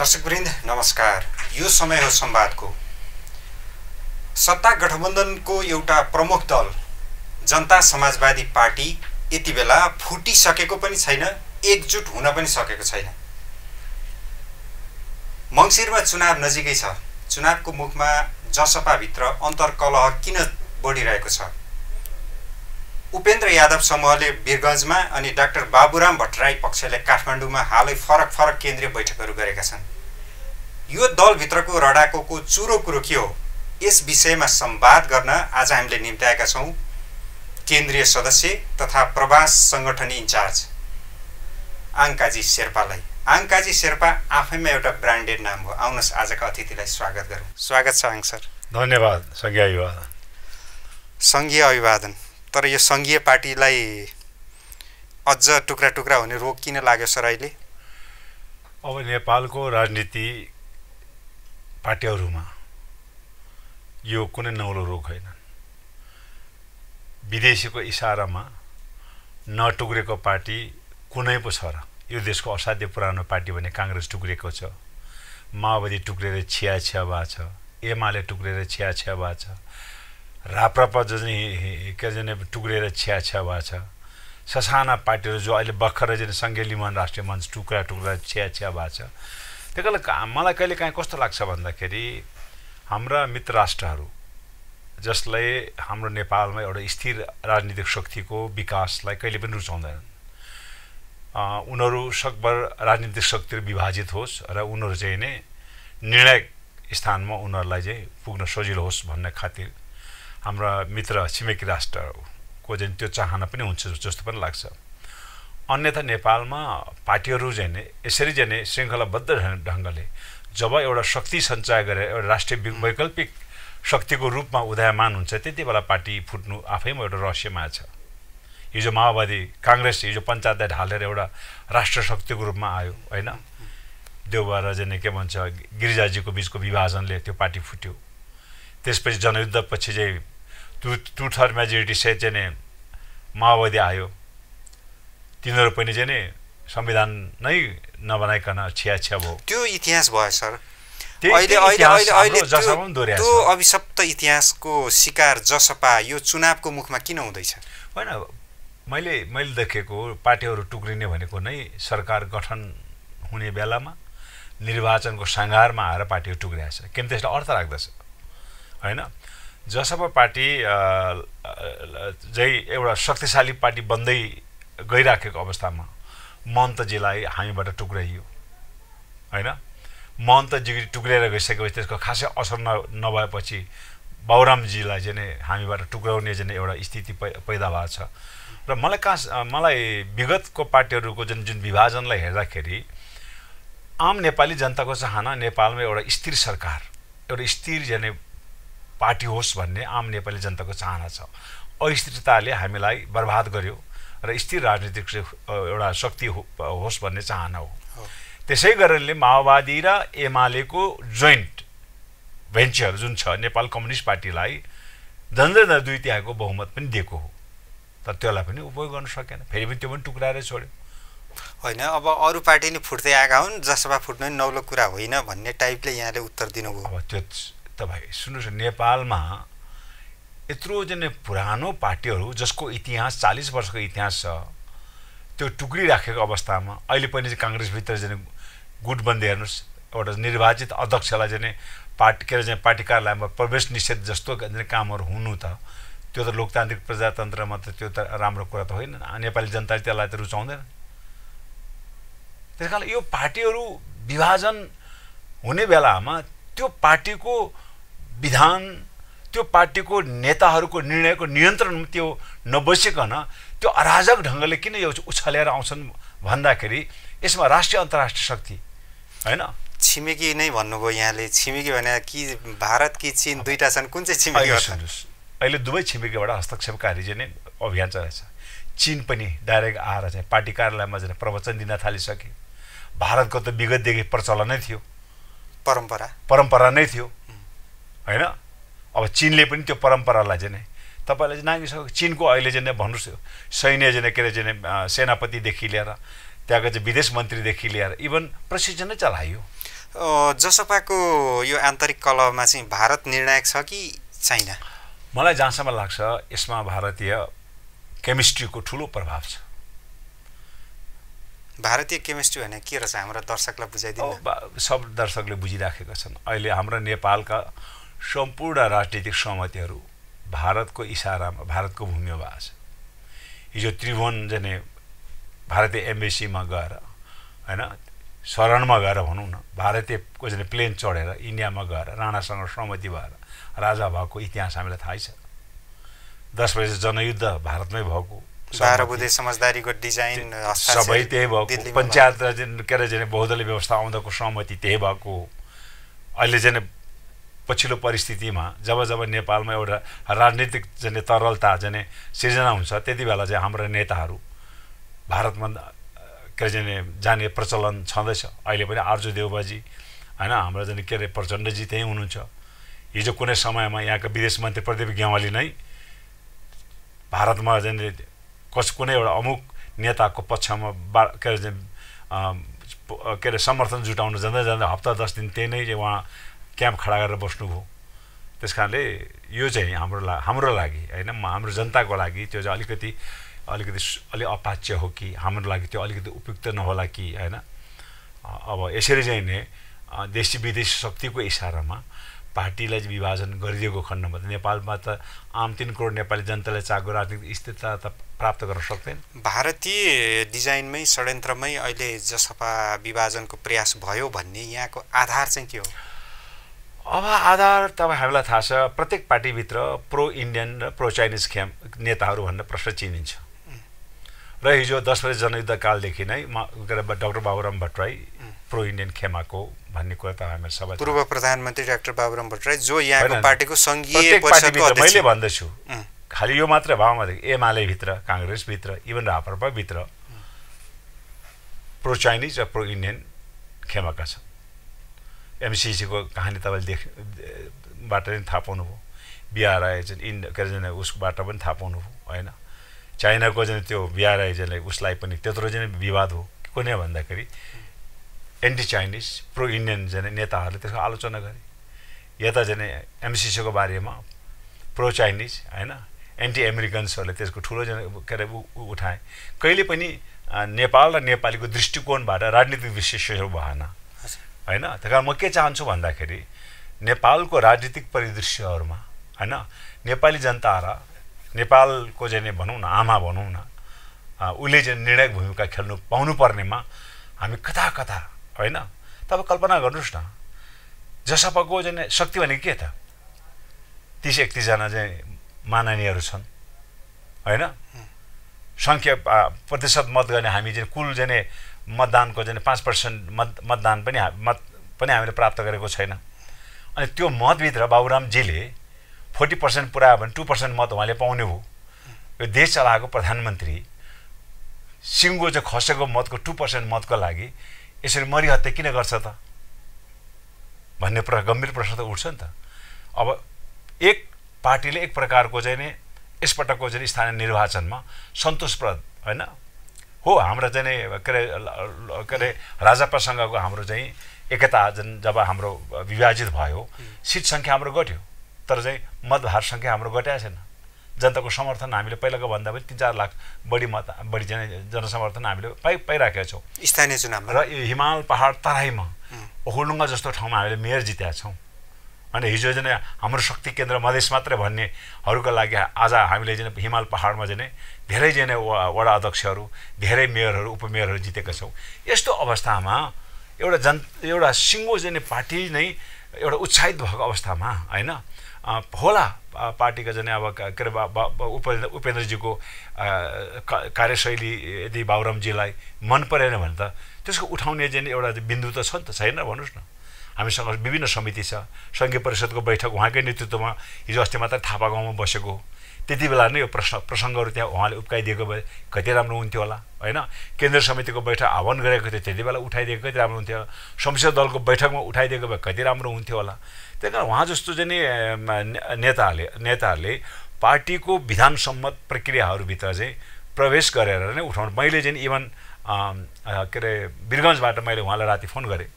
दर्शकवृन्द नमस्कार। यो समय हो संवादको। सत्ता गठबन्धनको एउटा प्रमुख दल जनता समाजवादी पार्टी यति बेला फुटिसकेको पनि छैन, एकजुट हुन पनि सकेको छैन। मङ्सिरमा चुनाव नजिकै छ। चुनावको मुखमा जसपाभित्र अन्तर्कलह किन बढिरहेको छ? उपेन्द्र यादव समूहले वीरगञ्जमा अनि डाक्टर बाबुराम भट्टराई पक्षले काठमाडौँमा हालै फरक केन्द्रीय बैठकहरू गरेका छन्। यो दलभित्रको रडाकोको चुरो कुरो के हो? यस विषयमा संवाद गर्न आज हामीले निम्त्याएका छौँ केन्द्रीय सदस्य तथा प्रवास संगठन इन्चार्ज आङकाजी शेर्पालाई। आङकाजी शेर्पा आफैमा एउटा ब्रान्डेड नाम हो। आउनुहोस् आजका अतिथिलाई स्वागत गरौँ। स्वागत छ आङ सर। धन्यवाद। सङ्घीय अभिवादन। सङ्घीय अभिवादन। तर यो सङ्घीय पार्टीलाई अझ टुक्रा टुक्रा हुने रोग किन लाग्यो सर अहिले? अब नेपालको राजनीति पार्टीहरूमा यो कुनै नौलो रोग होइन। विदेशीको इसारामा नटुक्रेको पार्टी कुनै पो छ र? यो देशको असाध्य पुरानो पार्टी भने काङ्ग्रेस टुक्रेको छ, माओवादी टुक्रेर छिया भएको छ, एमाले टुक्रेर छिया भएको छ, राप्रपा टुक्रेर छिया भएको छ, ससाना पार्टीहरू जो अहिले भर्खरै सङ्घीय लिमन राष्ट्रिय मञ्च टुक्रा छिया भएको छ। त्यही कारण मलाई कहिले काहीँ कस्तो लाग्छ भन्दाखेरि हाम्रा मित्र राष्ट्रहरू जसले हाम्रो नेपालमा एउटा स्थिर राजनीतिक शक्तिको विकासलाई कहिले पनि रुचाउँदैनन्। उनीहरू सकभर राजनीतिक शक्तिहरू विभाजित होस् र उनीहरू चाहिँ नै निर्णायक स्थानमा उनीहरूलाई चाहिँ पुग्न सजिलो होस् भन्ने खातिर हाम्रा मित्र छिमेकी राष्ट्रको चाहिँ त्यो चाहना पनि हुन्छ जस्तो पनि लाग्छ। अन्यथा नेपालमा पार्टीहरू चाहिँ नै यसरी चाहिँ नै श्रृङ्खलाबद्ध ढङ्गले जब एउटा शक्ति सञ्चय गरेर एउटा राष्ट्रिय वैकल्पिक शक्तिको रूपमा उदयमान हुन्छ त्यति बेला पार्टी फुट्नु आफैमा एउटा रहस्यमय छ। हिजो माओवादी काङ्ग्रेस हिजो पञ्चायतलाई ढालेर एउटा राष्ट्र शक्तिको रूपमा आयो होइन। देउबा र चाहिँ के भन्छ गिरिजाजीको बिचको विभाजनले त्यो पार्टी फुट्यो। त्यसपछि जनयुद्धपछि चाहिँ टु थर्ड मेजोरिटी सहित चाहिँ नै माओवादी आयो। तिनीहरू पनि चाहिँ नि संविधान नै नबनाइकन छिया भयो। त्यो इतिहास भयो सर। अहिले त्यो अभिशप्त इतिहासको शिकार जसपा यो चुनावको मुखमा किन हुँदैछ? होइन, मैले देखेको पार्टीहरू टुक्रिने भनेको नै सरकार गठन हुने बेलामा निर्वाचनको सङ्घारमा आएर पार्टीहरू टुक्रिएको छ। किन त्यसलाई अर्थ राख्दछ होइन। जसपा पार्टी चाहिँ एउटा शक्तिशाली पार्टी बन्दै गइराखेको अवस्थामा महन्तजीलाई हामीबाट टुक्राइयो होइन। महन्तजी टुक्रेर गइसकेपछि त्यसको खासै असर नभएपछि बाबुरामजीलाई चाहिँ नै हामीबाट टुक्राउने चाहिँ एउटा स्थिति पैदा भएको छ। र मलाई विगतको पार्टीहरूको जुन विभाजनलाई हेर्दाखेरि आम नेपाली जनताको चाहना नेपालमा एउटा स्थिर सरकार एउटा स्थिर चाहिँ पार्टी होस् भन्ने आम नेपाली जनताको चाहना छ। अस्थिरताले हामीलाई बर्बाद गर्यो र स्थिर राजनीतिक एउटा शक्ति होस् भन्ने चाहना हो। त्यसै गरेरले माओवादी र एमालेको जोइन्ट भेन्चर जुन छ नेपाल कम्युनिस्ट पार्टीलाई झन्डै 2/3 बहुमत पनि दिएको हो। तर त्यसलाई पनि उपयोग गर्न सकेन। फेरि पनि त्यो पनि टुक्राएर छोड्यो होइन। अब अरू पार्टी नै फुट्दै आएका हुन्, जसपा फुट्नु नि नौलो कुरा होइन भन्ने टाइपले यहाँले उत्तर दिनुभयो। अब त्यो त भाइ सुन्नुहोस्, नेपालमा यत्रो चाहिँ पुरानो पार्टीहरू जसको इतिहास 40 वर्षको इतिहास छ त्यो टुक्रिराखेको अवस्थामा अहिले पनि चाहिँ काङ्ग्रेसभित्र चाहिँ गुटबन्दी हेर्नुहोस्। एउटा निर्वाचित अध्यक्षलाई चाहिँ पार्टी कार्यालयमा प्रवेश निषेध जस्तो कामहरू हुनु त त्यो त लोकतान्त्रिक प्रजातन्त्रमा त त्यो त राम्रो कुरा त होइन। नेपाली जनताले त्यसलाई त रुचाउँदैन। त्यस कारण यो पार्टीहरू विभाजन हुने बेलामा त्यो पार्टीको विधान त्यो पार्टीको नेताहरूको निर्णयको नियन्त्रण त्यो नबसिकन त्यो अराजक ढङ्गले किन यो उछलेर आउँछन् भन्दाखेरि यसमा राष्ट्रिय अन्तर्राष्ट्रिय शक्ति होइन। छिमेकी नै भन्नुभयो यहाँले। छिमेकी भने कि भारत कि चीन दुईटा छन्, कुन चाहिँ छिमेकी हो? अहिले दुवै छिमेकीबाट हस्तक्षेपकारी चाहिँ नै अभियान चलाएको छ। चीन पनि डाइरेक्ट आएर चाहिँ पार्टी कार्यालयमा चाहिँ प्रवचन दिन थालिसके। भारतको त विगतदेखि प्रचलन नै थियो, परम्परा नै थियो होइन। अब चीनले पनि त्यो परम्परालाई चाहिँ नै तपाईँले चाहिँ नागिसक्यो। चीनको अहिले चाहिँ भन्नुहोस् सैन्य चाहिँ के अरे चाहिँ सेनापतिदेखि लिएर त्यहाँको चाहिँ विदेश मन्त्रीदेखि लिएर इभन प्रशिक्षण नै चलाइयो। जसपाको यो आन्तरिक कलहमा चाहिँ भारत निर्णायक छ कि चाइना? मलाई जहाँसम्म लाग्छ यसमा भारतीय केमिस्ट्रीको ठुलो प्रभाव छ। भारतीय केमिस्ट्री भने के रहेछ हाम्रो दर्शकलाई बुझाइदिनु। सब दर्शकले बुझिराखेका छन्। अहिले हाम्रो नेपालका सम्पूर्ण राजनीतिक सहमतिहरू भारतको इसारामा, भारतको भूमिमा भएको छ। हिजो त्रिभुवन जाने भारतीय एम्बेसीमा गएर हैन, शरणमा गएर भनौँ न, भारतीयको जाने प्लेन चढेर इन्डियामा गएर राणासँग सहमति भएर राजा भएको इतिहास हामीलाई थाहै छ। 10 बजे जनयुद्ध भारतमै भएको, 12 बुँदे समझदारीको डिजाइन सबै त्यही भएको, पञ्चायत के अरे जाने बहुदलीय व्यवस्था आउँदाको सहमति त्यही भएको। अहिले जाने पछिल्लो परिस्थितिमा जब नेपालमा एउटा राजनीतिक जाने तरलता जाने सिर्जना हुन्छ त्यति बेला चाहिँ हाम्रा नेताहरू भारतमा के अरे जाने प्रचलन छँदैछ। अहिले पनि आर्जु देउबाजी हैन, हाम्रो जाने के अरे प्रचण्डजी त्यही हुनुहुन्छ। हिजो कुनै समयमा यहाँका विदेश मन्त्री प्रदीप ग्यावाली नै भारतमा जाने कुनै एउटा अमुक नेताको पक्षमा के अरे समर्थन जुटाउन जाँदा जाँदा हप्ता 10 दिन त्यही नै उहाँ क्याम्प खडा गरेर बस्नुभयो। त्यस कारणले यो चाहिँ हाम्रो लागि हैन, हाम्रो जनताको लागि त्यो चाहिँ अलिकति अपाच्य हो कि हाम्रो लागि त्यो अलिकति उपयुक्त नहोला कि हैन। अब यसरी चाहिँ नै देशी विदेशी शक्तिको इसारामा पार्टीलाई विभाजन गरिदिएको खण्डमा नेपालमा त आम 3 करोड नेपाली जनताले चाहेको राजनीतिक स्थिरता त प्राप्त गर्न सक्दैन। भारतीय डिजाइनमै षड्यन्त्रमै अहिले जसपा विभाजनको प्रयास भयो भन्ने यहाँको आधार चाहिँ के हो? अब आधार तपाईँ हामीलाई थाहा छ, प्रत्येक पार्टीभित्र प्रो इन्डियन र प्रो चाइनिज नेताहरू भन्ने प्रश्न चिनिन्छ। र हिजो 10 बजे जनयुद्धकालदेखि नै doctor Baburam Bhattarai pro Indian खेमाको भन्ने कुरा त हामी सबै, पूर्व प्रधानमन्त्री डाक्टर बाबुराम भट्टराई जो यहाँको पार्टीको संघीय परिषदको अध्यक्ष, मैले भन्दैछु खालि यो मात्र भावमा एमाले भित्र, कांग्रेस भित्र, इभन राप्रपा भित्र प्रो चाइनिज र प्रो इन्डियन खेमाका छन्। एमसीसीको कहानी तपाईँले बाट पनि थाहा पाउनुभयो, बिआरआई चाहिँ के अरे उसबाट पनि थाहा पाउनुभयो हैन। चाइनाको चाहिँ त्यो बिआरआई चाहिँ उसलाई पनि त्यत्रो चाहिँ विवाद हो कुनै भन्दाखेरि एन्टी चाइनिज प्रो इन्डियन चाहिँ नेताहरूले त्यसको आलोचना गरे। यता चाहिँ एमसीसीको बारेमा प्रो चाइनिज हैन, एन्टी अमेरिकन्सहरूले त्यसको ठुलो चाहिँ के अरे उठाए। कहिले पनि नेपाल र नेपालीको दृष्टिकोणबाट राजनीतिक विश्लेषण भएन हैन। त्यही कारण म के चाहन्छु भन्दाखेरि नेपालको राजनीतिक परिदृश्यहरूमा हैन, नेपाली जनता र नेपालको चाहिँ भनौँ न आमा भनौँ न, उसले चाहिँ निर्णायक भूमिका खेल्नु पाउनु पर्नेमा हामी कता कता हैन। तपाईँ कल्पना गर्नुहोस् न, जसपाको चाहिँ शक्ति भनेको के त? 30-31 जना चाहिँ माननीयहरू छन् हैन। संख्या प्रतिशत मत गर्ने हामी चाहिँ कुल चाहिँ मतदानको चाहिँ 5% मतदान पनि हामीले प्राप्त गरेको छैन। अनि त्यो मतभित्र बाबुरामजीले 40% पुऱ्यायो भने 2% मत उहाँले पाउने हो। यो देश चलाएको प्रधानमन्त्री सिङ्गो चाहिँ खसेको मतको 2% मतको लागि यसरी मरिहत्या किन गर्छ त भन्ने गम्भीर प्रश्न त उठ्छ नि त। अब एक पार्टीले एक प्रकारको चाहिँ नि यसपटकको चाहिँ स्थानीय निर्वाचनमा सन्तोषप्रद हैन हो। हाम्रो चाहिँ के अरे राजापासँगको हाम्रो चाहिँ एकता जब हाम्रो विभाजित भयो, सिट सङ्ख्या हाम्रो घट्यो तर चाहिँ मतभार सङ्ख्या हाम्रो घटाएको छैन। जनताको समर्थन हामीले पहिलाको भन्दा पनि 3-4 लाख बढी जनसमर्थन हामीले पाइराखेका छौँ स्थानीय चुनावमा। र हिमाल पहाड तराईमा ओखलढुङ्गा जस्तो ठाउँमा हामीले मेयर जितेका छौँ। अनि हिजो चाहिँ हाम्रो शक्ति केन्द्र मधेस मात्रै भन्नेहरूको लागि आज हामीले चाहिँ हिमाल पहाडमा चाहिँ धेरै चाहिँ वडा अध्यक्षहरू, धेरै मेयरहरू, उपमेयरहरू जितेका छौँ। यस्तो अवस्थामा एउटा सिङ्गो चाहिँ पार्टी नै एउटा उत्साहित भएको अवस्थामा हैन होला पार्टीका चाहिँ अब के अरे उपेन्द्रजीको कार्यशैली यदि बाबुरामजीलाई मन परेन भने त त्यसको उठाउने चाहिँ एउटा बिन्दु त छ नि त, छैन भन्नुहोस् न। हामीसँग विभिन्न समिति छ, सङ्घीय परिषदको बैठक उहाँकै नेतृत्वमा हिजो अस्ति मात्र थापा गाउँमा बसेको। त्यति बेला नै यो प्रसङ्गहरू त्यहाँ उहाँले उप्काइदिएको भए कति राम्रो हुन्थ्यो होला हैन। केन्द्रीय समितिको बैठक आह्वान गरेको थियो, त्यति बेला उठाइदिएको कति राम्रो हुन्थ्यो। संसदीय दलको बैठकमा उठाइदिएको भए कति राम्रो हुन्थ्यो होला। त्यही कारण उहाँ जस्तो चाहिँ नेताहरूले पार्टीको विधान सम्मत प्रक्रियाहरूभित्र चाहिँ प्रवेश गरेर नै उठाउनु। मैले चाहिँ इभन के अरे वीरगन्जबाट मैले उहाँलाई राति फोन गरेँ।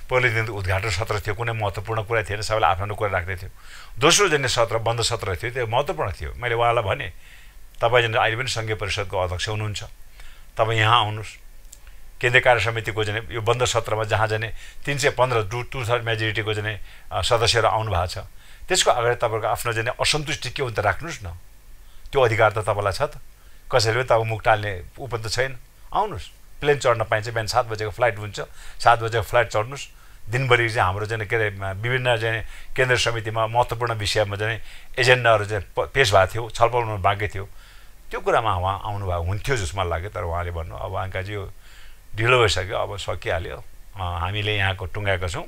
पहिलो दिन उद्घाटन सत्र थियो, कुनै महत्त्वपूर्ण कुरा थिएन, सबैले आफ्नो कुरा राख्दै थियो। दोस्रो जने सत्र बन्द सत्र थियो, त्यो महत्त्वपूर्ण थियो। मैले उहाँलाई भने तपाईँ जन अहिले पनि सङ्घीय परिषदको अध्यक्ष हुनुहुन्छ, तपाईँ यहाँ आउनुहोस्, केन्द्रीय कार्य समितिको जने यो बन्द सत्रमा जहाँ जने 315 2/3 मेजोरिटीको जने सदस्यहरू आउनु भएको छ, त्यसको अगाडि तपाईँको आफ्नो जने असन्तुष्टि के हुन्छ त राख्नुहोस् न। त्यो अधिकार त तपाईँलाई छ त, कसैले पनि तपाईँ मुख टाल्ने उप त छैन। आउनुहोस्, प्लेन चढ्न पाइन्छ, बिहान 7 बजेको फ्लाइट हुन्छ, 7 बजेको फ्लाइट चढ्नुहोस्। दिनभरि चाहिँ हाम्रो चाहिँ के अरे विभिन्न चाहिँ केन्द्र समितिमा महत्त्वपूर्ण विषयमा चाहिँ एजेन्डाहरू चाहिँ पेश भएको थियो, छलफल हुनु बाँकी थियो। त्यो कुरामा उहाँ आउनुभएको हुन्थ्यो जस्तो मलाई लाग्यो। तर उहाँले भन्नु अब उहाँका चाहिँ यो ढिलो भइसक्यो, अब सकिहाल्यो, हामीले यहाँको टुङ्गाएका छौँ,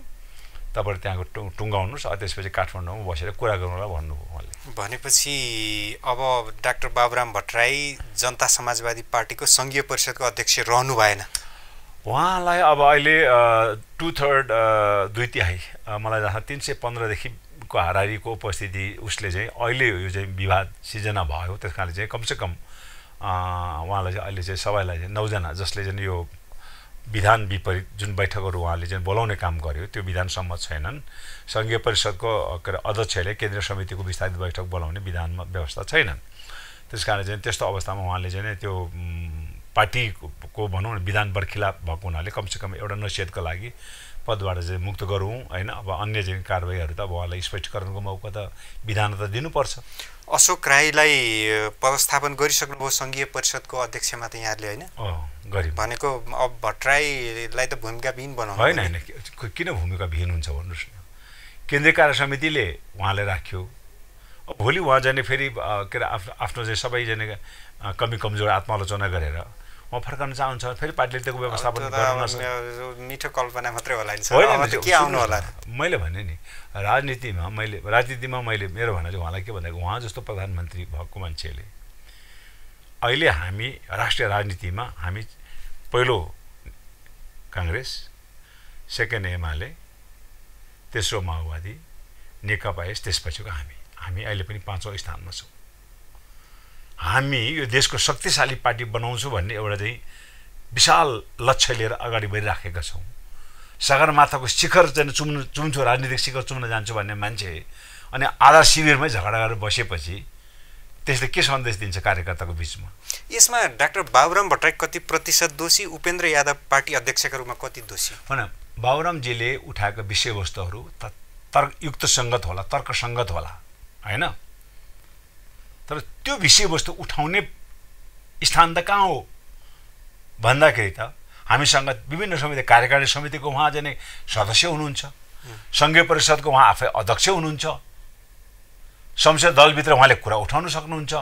तपाईँहरू त्यहाँको टुङ्गाउनुहोस्, त्यसपछि काठमाडौँमा बसेर कुरा गर्नुलाई भन्नुभयो उहाँले। भनेपछि अब डाक्टर बाबुराम भट्टराई जनता समाजवादी पार्टीको सङ्घीय परिषदको अध्यक्ष रहनु भएन। उहाँलाई अब अहिले 2/3 2/3 मलाई जहाँ 315देखिको हाराहारीको उपस्थिति उसले चाहिँ अहिले यो चाहिँ विवाद सिर्जना भयो। त्यस कारणले चाहिँ कमसेकम उहाँलाई चाहिँ अहिले चाहिँ सबैलाई चाहिँ 9 जना जसले चाहिँ यो विधान विपरीत जुन बैठकहरू उहाँले चाहिँ बोलाउने काम गर्यो त्यो विधान सम्मत छैनन्। सङ्घीय परिषदको के अरे अध्यक्षले केन्द्रीय समितिको विस्तारित बैठक बोलाउने विधानमा व्यवस्था छैनन्। त्यस कारण चाहिँ त्यस्तो अवस्थामा उहाँले चाहिँ त्यो पार्टीको भनौँ न विधान बर्खिलाप भएको हुनाले कमसेकम एउटा नसिहतको लागि पदबाट चाहिँ मुक्त गरौँ होइन। अब अन्य चाहिँ कारबाहीहरू त अब उहाँलाई स्पष्टीकरणको मौका त विधान त दिनुपर्छ। अशोक राईलाई पदस्थापन गरिसक्नुभयो सङ्घीय परिषदको अध्यक्षमा त यहाँले होइन गऱ्यौँ भनेको। अब भट्टराईलाई त भूमिकाविहीन बनाउनु होइन होइन, किन भूमिकाविहीन हुन्छ भन्नुहोस् न। केन्द्रीय कार्य समितिले उहाँलाई राख्यो, भोलि उहाँ जाने फेरि के अरे आफ्नो चाहिँ सबैजना कमी कमजोर आत्मालोचना गरेर उहाँ फर्कन चाहन्छ, फेरि पार्टीले त्यो व्यवस्थापन गर्न मिठो कल्पना मात्रै होला नि, के आउनु होला। मैले भने नि राजनीतिमा मैले मेरो भनाइ चाहिँ उहाँलाई के भन्दाखेरि उहाँ जस्तो प्रधानमन्त्री भएको मान्छेले अहिले हामी राष्ट्रिय राजनीतिमा हामी पहिलो काङ्ग्रेस, सेकेन्ड एमाले, तेस्रो माओवादी, नेकपा एस, त्यसपछिको हामी अहिले पनि 5औं स्थानमा छौँ। हामी यो देशको शक्तिशाली पार्टी बनाउँछु भन्ने एउटा चाहिँ विशाल लक्ष्य लिएर अगाडि बढिराखेका छौँ। सगरमाथाको शिखर चाहिँ चुम्छु, राजनीतिक शिखर चुम्न जान्छु भन्ने मान्छे अनि आधा शिविरमै झगडा गरेर बसेपछि त्यसले के सन्देश दिन्छ कार्यकर्ताको बिचमा? यसमा डाक्टर बाबुराम भट्टराई कति प्रतिशत दोषी, उपेन्द्र यादव पार्टी अध्यक्षका रूपमा कति दोषी? होइन, बाबुरामजीले उठाएका विषयवस्तुहरू युक्तसङ्गत होला, तर्कसङ्गत होला होइन, तर त्यो विषयवस्तु उठाउने स्थान त कहाँ हो भन्दाखेरि त हामीसँग विभिन्न समिति, कार्यकारिणी समितिको उहाँ चाहिँ सदस्य हुनुहुन्छ, सङ्घीय परिषदको उहाँ आफै अध्यक्ष हुनुहुन्छ, संसदीय दलभित्र उहाँले कुरा उठाउन सक्नुहुन्छ,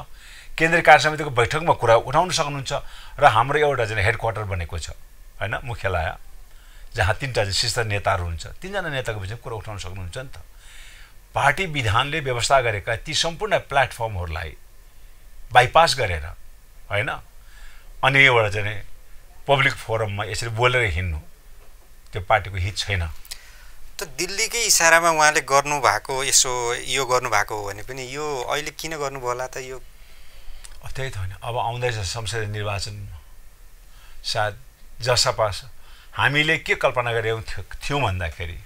केन्द्रीय कार्य समितिको बैठकमा कुरा उठाउन सक्नुहुन्छ, र हाम्रो एउटा चाहिँ हेडक्वार्टर बनेको छ होइन, मुख्यालय, जहाँ 3टा चाहिँ शीर्ष नेताहरू हुन्छ, 3जना नेताको बिचमा कुरा उठाउन सक्नुहुन्छ नि त। पार्टी विधानले व्यवस्था गरेका ती सम्पूर्ण प्लेटफर्महरूलाई बाइपास गरेर होइन अनि एउटा चाहिँ पब्लिक फोरममा यसरी बोलेर हिँड्नु त्यो पार्टीको हित छैन। त दिल्लीकै इसारामा उहाँले गर्नुभएको यसो यो गर्नुभएको हो भने पनि यो अहिले किन गर्नुभयो होला त? यो त्यही त होइन, अब आउँदैछ संसदीय निर्वाचन, सायद जसपा हामीले के कल्पना गरेका थियौँ भन्दाखेरि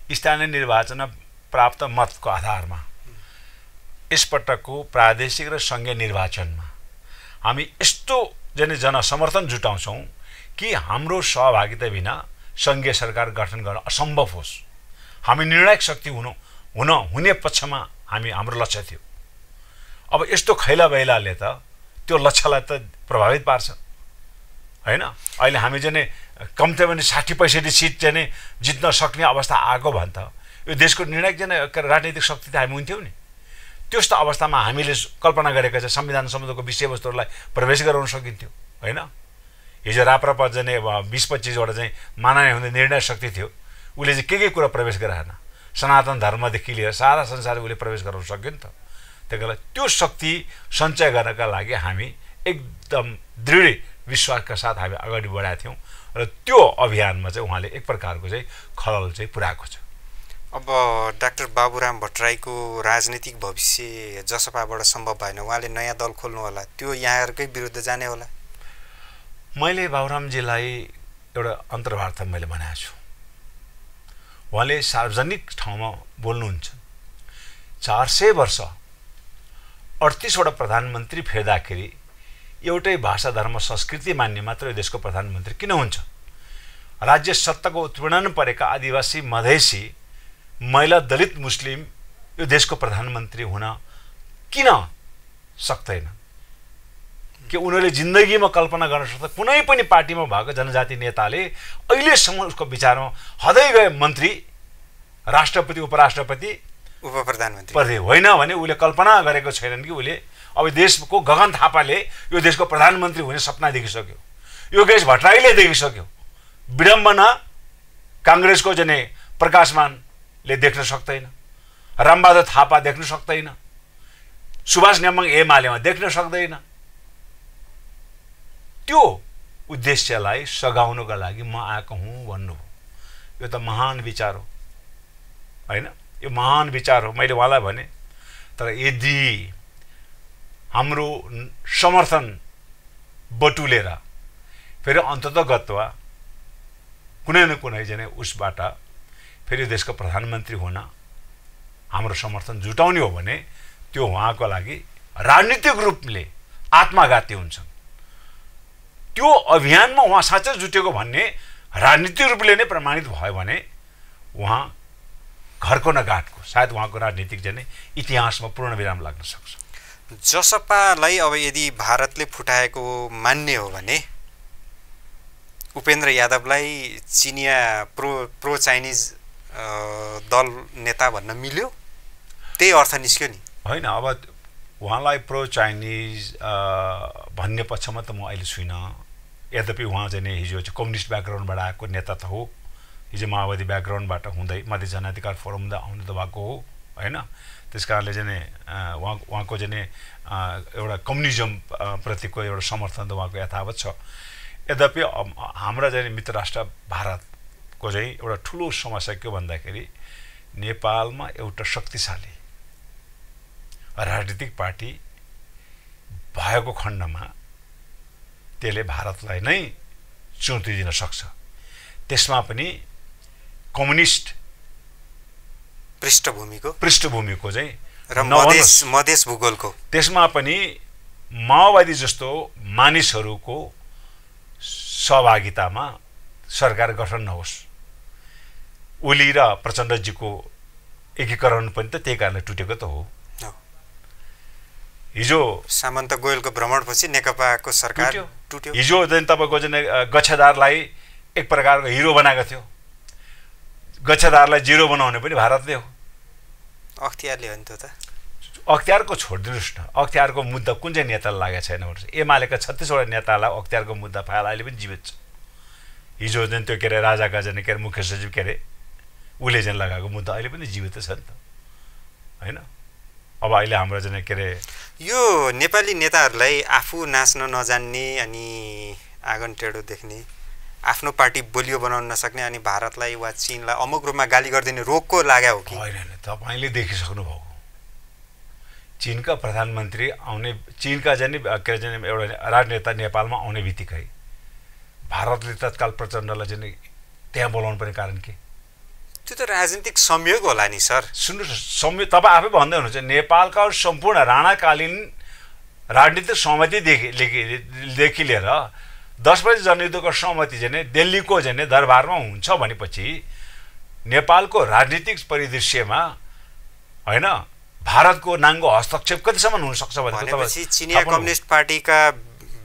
स्थानीय निर्वाचनमा प्राप्त मतको आधारमा यसपटकको प्रादेशिक र सङ्घीय निर्वाचनमा हामी यस्तो जनसमर्थन जुटाउँछौँ कि हाम्रो सहभागिता बिना सङ्घीय सरकार गठन गर्न असम्भव होस्। हामी निर्णायक शक्ति हुने पक्षमा हाम्रो लक्ष्य थियो। अब यस्तो खैला बैलाले त त्यो लक्ष्यलाई त प्रभावित पार्छ होइन। अहिले हामी चाहिँ कम्ती पनि 60-65 सिट चाहिँ जित्न सक्ने अवस्था आएको भने त यो देशको निर्णायक राजनीतिक शक्ति त हामी हुन्थ्यौँ नि। त्यस्तो अवस्थामा हामीले कल्पना गरेका चाहिँ संविधान सम्बन्धको विषयवस्तुहरूलाई प्रवेश गराउन सकिन्थ्यो होइन। हिजो राप्रपा चाहिँ 20-25वटा चाहिँ माननीय हुने निर्णय शक्ति थियो, उसले चाहिँ के कुरा प्रवेश गराएन, सनातन धर्मदेखि लिएर सारा संसार उसले प्रवेश गराउन सक्यो नि त। त्यही कारण त्यो शक्ति सञ्चय गर्नका लागि हामी एकदम दृढ विश्वासका साथ हामी अगाडि बढाएका थियौँ र त्यो अभियानमा चाहिँ उहाँले एक प्रकारको चाहिँ खलल चाहिँ पुर्याएको छ। अब डाक्टर बाबुराम भट्टराईको राजनीतिक भविष्य जसपाबाट सम्भव भएन, उहाँले नयाँ दल खोल्नु होला, त्यो यहाँहरूकै विरुद्ध जाने होला? मैले बाबुरामजीलाई एउटा अन्तर्वार्ता मैले भनेको छु, उहाँले सार्वजनिक ठाउँमा बोल्नुहुन्छ 400 वर्ष 38वटा प्रधानमन्त्री फेर्दाखेरि एउटै भाषा धर्म संस्कृति मान्ने मात्र यो देशको प्रधानमन्त्री किन हुन्छ? राज्य सत्ताको उत्पीडन परेका आदिवासी मधेसी महिला दलित मुस्लिम यो देशको प्रधानमन्त्री हुन किन सक्दैन? कि उनीहरूले जिन्दगीमा कल्पना गर्न सक्छ कुनै पनि पार्टीमा भएको जनजाति नेताले अहिलेसम्म उसको विचारमा हदै गए मन्त्री, राष्ट्रपति, उपराष्ट्रपति, उप प्रधानमन्त्री पर्दै होइन भने उसले कल्पना गरेको छैनन् कि उसले अब देशको गगन थापाले यो देशको प्रधानमन्त्री हुने सपना देखिसक्यो, योगेश भट्टराईले देखिसक्यो। विडम्बना काङ्ग्रेसको जने प्रकाशमानले देख्न सक्दैन, रामबहादुर थापा देख्न सक्दैन, सुभाष नेमाङ एमालेमा देख्न सक्दैन। त्यो उद्देश्यलाई सघाउनको लागि म आएको हुँ भन्नु हो। यो त महान विचार हो हैन? यो महान विचार हो। मैले उहाँलाई भने तर यदि हाम्रो समर्थन बटुलेर फेरि अन्ततगतवा कुनै न कुनै जने उसबाट फेरि देशको प्रधानमन्त्री हुन हाम्रो समर्थन जुटाउने हो भने त्यो उहाँको लागि राजनीतिक रूपले आत्मघाती हुन्छ। त्यो अभियानमा उहाँ साँच्चै जुटेको भन्ने राजनीतिक रूपले नै प्रमाणित भयो भने उहाँ घरको न गाँठको सायद उहाँको राजनीतिक जने इतिहासमा पूर्ण विराम लाग्न सक्छ। जसपालाई अब यदि भारतले फुटाएको मान्ने हो भने उपेन्द्र यादवलाई चिनिया प्रो चाइनिज दल नेता भन्न मिल्यो, त्यही अर्थ निस्क्यो नि होइन? अब उहाँलाई प्रो चाइनिज भन्ने पक्षमा त म अहिले छुइनँ। यद्यपि उहाँ चाहिँ हिजो चाहिँ कम्युनिस्ट ब्याकग्राउन्डबाट आएको नेता त हो, हिजो माओवादी ब्याकग्राउन्डबाट हुँदै मधेस जनाधिकार फोरमबाट आउनु त भएको हो होइन? त्यस कारणले चाहिँ उहाँको चाहिँ एउटा कम्युनिजम प्रतिको एउटा समर्थन त उहाँको यथावत छ। यद्यपि हाम्रा चाहिँ मित्र राष्ट्र भारतको चाहिँ एउटा ठुलो समस्या के भन्दाखेरि नेपालमा एउटा शक्तिशाली राजनीतिक पार्टी भएको खण्डमा त्यसले भारतलाई नै चुनौती दिन सक्छ। त्यसमा पनि कम्युनिस्ट पृष्ठभूमिको चाहिँ र मधेस भूगोलको, त्यसमा पनि माओवादी जस्तो मानिसहरूको सहभागितामा सरकार गठन नहोस्। ओली र प्रचण्डजीको एकीकरण पनि त त्यही कारणले टुटेको त हो। हिजो सामन्त गोयलको भ्रमणपछि नेकपाको सरकार टुट्यो। हिजो चाहिँ तपाईँको चाहिँ गच्छेदारलाई एक प्रकारको हिरो बनाएको थियो, गच्छेदारलाई जिरो बनाउने पनि भारतले हो। अख्तियारले हो नि त। अख्तियारको छोडिदिनुहोस् न, अख्तियारको मुद्दा कुन चाहिँ नेतालाई लागेको छैन भन्नुहोस्? एमालेका 36वटा नेतालाई अख्तियारको मुद्दा फाइल अहिले पनि जीवित छ। हिजो चाहिँ त्यो के अरे राजाका चाहिँ के अरे मुख्य सचिव के अरे उसले चाहिँ लगाएको मुद्दा अहिले पनि जीवित छ नि त होइन? अब अहिले हाम्रो चाहिँ के अरे यो नेपाली नेताहरूलाई आफू नाच्न नजान्ने अनि आँगन टेढो देख्ने, आफ्नो पार्टी बलियो बनाउन नसक्ने अनि भारतलाई वा चीनलाई अमुक रूपमा गाली गरिदिने रोगको लाग्यो हो कि होइन? तपाईँले देखिसक्नु भएको चीनका प्रधानमन्त्री आउने, चीनका चाहिँ के अरे एउटा राजनेता नेपालमा आउने बित्तिकै भारतले तत्काल प्रचण्डलाई चाहिँ त्यहाँ बोलाउनु पर्ने कारण के? त्यो त राजनीतिक संयोग होला नि सर। सुन्नुहोस्, संयोग तपाईँ आफै भन्दै हुनुहुन्छ। नेपालका सम्पूर्ण राणाकालीन राजनीतिक सहमतिदेखि लिएर 10 बजे जनयुद्धको सहमति चाहिँ दिल्लीको चाहिँ दरबारमा हुन्छ भनेपछि नेपालको राजनीतिक परिदृश्यमा होइन भारतको नाङ्गो हस्तक्षेप कतिसम्म हुन सक्छ भनेपछि चिनिया कम्युनिस्ट पार्टीका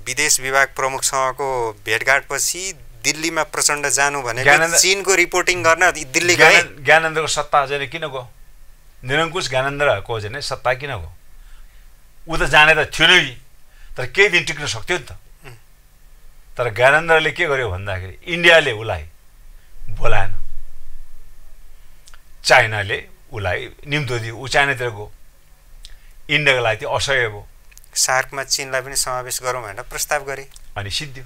विदेश विभाग प्रमुखसँगको भेटघाटपछि दिल्लीमा प्रचण्ड जानु भनेको चीनको रिपोर्टिङ गर्न दिल्ली गए। ज्ञानेन्द्रको सत्ता चाहिँ किन गयो? निरङ्कुश ज्ञानेन्द्रको चाहिँ सत्ता किन गयो? ऊ त जाने त थियो नै, तर केही दिन टिक्न सक्थ्यो नि त। तर ज्ञानेन्द्रले के गर्यो भन्दाखेरि इन्डियाले उसलाई बोलाएन, चाइनाले उसलाई निम्तो दियो, ऊ चाइनातिर गयो, इन्डियाको लागि त्यो असह्य भयो। सार्कमा चीनलाई पनि समावेश गरौँ भनेर प्रस्ताव गरे अनि सिद्धियो।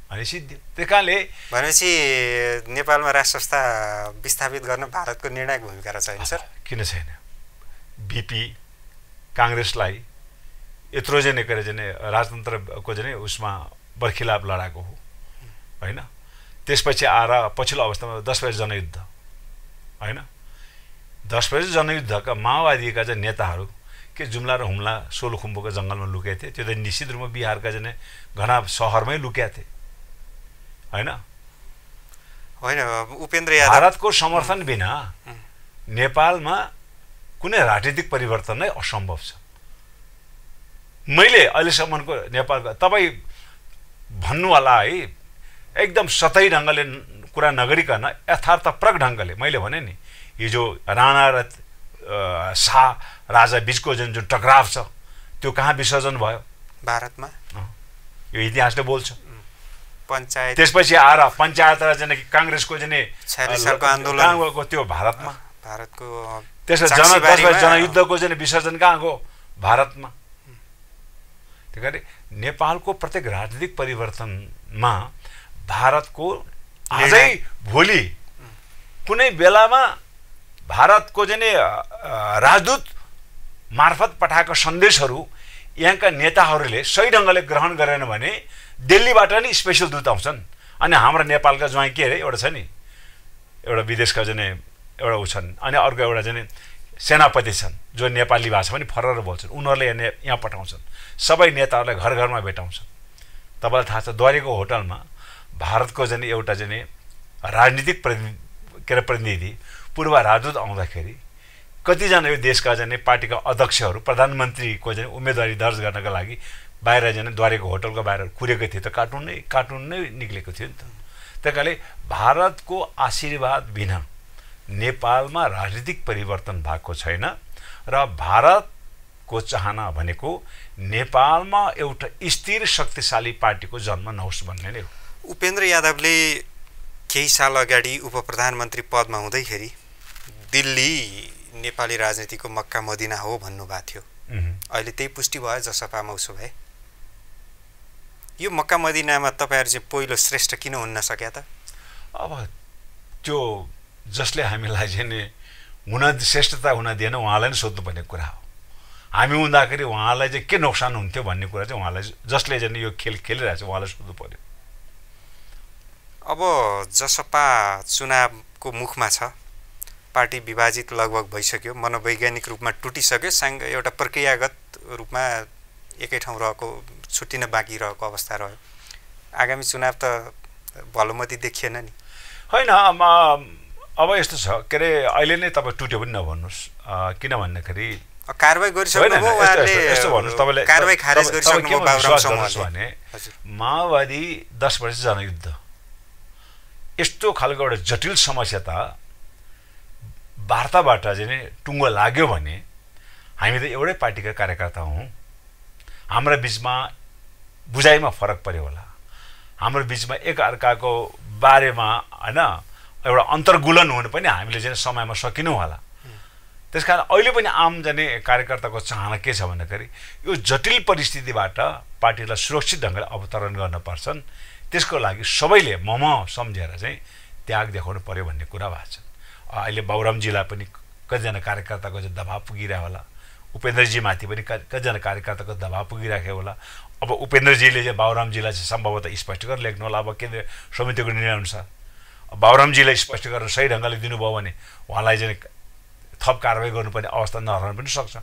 त्यस कारणले भनेपछि नेपालमा राष्ट्र संस्था विस्थापित गर्न भारतको निर्णायक भूमिका रहेछ होइन सर? किन छैन? बिपी काङ्ग्रेसलाई यत्रो चाहिँ के अरे चाहिँ राजतन्त्रको चाहिँ उसमा बर्खिलाप लडाएको हो होइन? त्यसपछि आएर पछिल्लो अवस्थामा 10 बजे जनयुद्ध हैन 10 वर्ष जनयुद्धका माओवादीका चाहिँ नेताहरू के जुम्ला र हुम्ला सोलुखुम्बुको जङ्गलमा लुकेका थिए त्यो त निश्चित रूपमा बिहारका चाहिँ घना शहरमै लुकेका थिए हैन होइन उपेन्द्र यादव भारतको समर्थन बिना नेपालमा कुनै राजनीतिक परिवर्तन नै असम्भव छ मैले अहिलेसम्मको नेपालको तपाईँ भन्नुहोला है एकदम सतही ढङ्गले कुरा नगरिकन यथार्थप्रक ढङ्गले मैले भने नि हिजो राणा र शाह राजा बीचको जुन टकराव छ त्यो कहाँ विसर्जन भयो भारतमा यो इतिहासले बोल्छ पञ्चायत त्यसपछि आएर पञ्चायत र चाहिँ काङ्ग्रेसको चाहिँ 46 सालको आन्दोलन त्यो भारतमा भारतको त्यसपछि जनयुद्धको चाहिँ विसर्जन कहाँ गयो भारतमा त्यही कारण नेपालको प्रत्येक राजनीतिक परिवर्तनमा भारतको आजै भोलि कुनै बेलामा भारतको चाहिँ राजदूत मार्फत पठाएका सन्देशहरू यहाँका नेताहरूले सही ढङ्गले ग्रहण गरेन भने दिल्लीबाट नि स्पेसल दूत आउँछन् अनि हाम्रो नेपालका ज्वाइँ के अरे एउटा छ नि एउटा विदेशका चाहिँ एउटा उ छन् अनि अर्को एउटा चाहिँ सेनापति छन् जो नेपाली भाषा पनि फरर बोल्छन् उनीहरूले यहाँ पठाउँछन् सबै नेताहरूलाई घर घरमा भेटाउँछन् तपाईँलाई थाहा छ द्वारीको होटलमा भारतको चाहिँ एउटा चाहिँ राजनीतिक प्रतिनिधि पूर्व राजदूत आउँदाखेरि कतिजना यो देशका चाहिँ पार्टीका अध्यक्षहरू प्रधानमन्त्रीको चाहिँ उम्मेदवारी दर्ज गर्नका लागि बाहिर चाहिँ द्वारेको होटलको बाहिर कुरेको थियो त कार्टुन नै निक्लेको थियो नि त त्यही कारणले भारतको आशीर्वाद बिना नेपालमा राजनीतिक परिवर्तन भएको छैन र भारतको चाहना भनेको नेपालमा एउटा स्थिर शक्तिशाली पार्टीको जन्म नहोस् भन्ने नै हो उपेन्द्र यादवले केही साल अगाडि उपप्रधानमन्त्री पदमा हुँदैखेरि दिल्ली नेपाली राजनीतिको मक्का मदिना हो भन्नुभएको थियो अहिले त्यही पुष्टि भयो जसपामा उसो भए यो मक्का मदिनामा तपाईहरु चाहिँ पहिलो श्रेष्ठ किन हुन्न सक्या त अब त्यो जसले हामीलाई चाहिँ हुन श्रेष्ठता हुन दिएन उहाँलाई नै सोध्नुपर्ने कुरा हो हामी हुँदाखेरि उहाँलाई चाहिँ के नोक्सान हुन्थ्यो भन्ने कुरा चाहिँ उहाँलाई जसले चाहिँ यो खेल खेलिरहेछ उहाँलाई सोध्नु पर्यो अब जसपा चुनावको मुखमा छ पार्टी विभाजित लगभग भइसक्यो मनोवैज्ञानिक रूपमा टुटिसक्यो एउटा प्रक्रियागत रूपमा एकै ठाउँ रहेको छुट्टिन बाँकी रहेको अवस्था रह्यो आगामी चुनाव त भलोमती देखिएन नि हैन अब यस्तो छ के अरे अहिले नै तपाईँ टुट्यो पनि नभन्नुहोस् किन भन्दाखेरि कारबाही गरिसक्नुभयो उहाँले यस्तो भन्नुहोस् तपाईँले कारबाही खारेज गरिसक्नुभयो बाबुराम समूहले माओवादी 10 वर्ष जनयुद्ध यस्तो खालको एउटा जटिल समस्या त वार्ताबाट चाहिँ टुङ्गो लाग्यो भने हामी त एउटै पार्टीका कार्यकर्ता हौं हाम्रो बीचमा बुझाइमा फरक पर्यो होला हाम्रो बीचमा एक अर्काको बारेमा हैन एउटा अन्तर्गुलन हुनु पनि हामीले चाहिँ समयमा सकिनु होला त्यसकारण अहिले पनि आम जाने कार्यकर्ताको चाहना के छ भन्दाखेरि यो जटिल परिस्थितिबाट पार्टीलाई सुरक्षित ढंगले अवतरण गर्न पर्छन् त्यसको लागि सबैले मम सम्झेर चाहिँ त्याग देखाउनु पर्यो भन्ने कुरा भएको छ अहिले बाबुरामजीलाई पनि कतिजना कार्यकर्ताको चाहिँ दबाब पुगिरहेको होला उपेन्द्रजी माथि पनि कतिजना कार्यकर्ताको दबाब पुगिराखेको होला अब उपेन्द्रजीले चाहिँ बाबुरामजीलाई चाहिँ सम्भवतः स्पष्टीकरण लेख्नु होला अब केन्द्रीय समितिको निर्णय अनुसार बाबुरामजीलाई स्पष्टीकरण सही ढंगले दिनुभयो भने उहाँलाई चाहिँ थप कारबाही गर्नुपर्ने अवस्था नरहन पनि सक्छ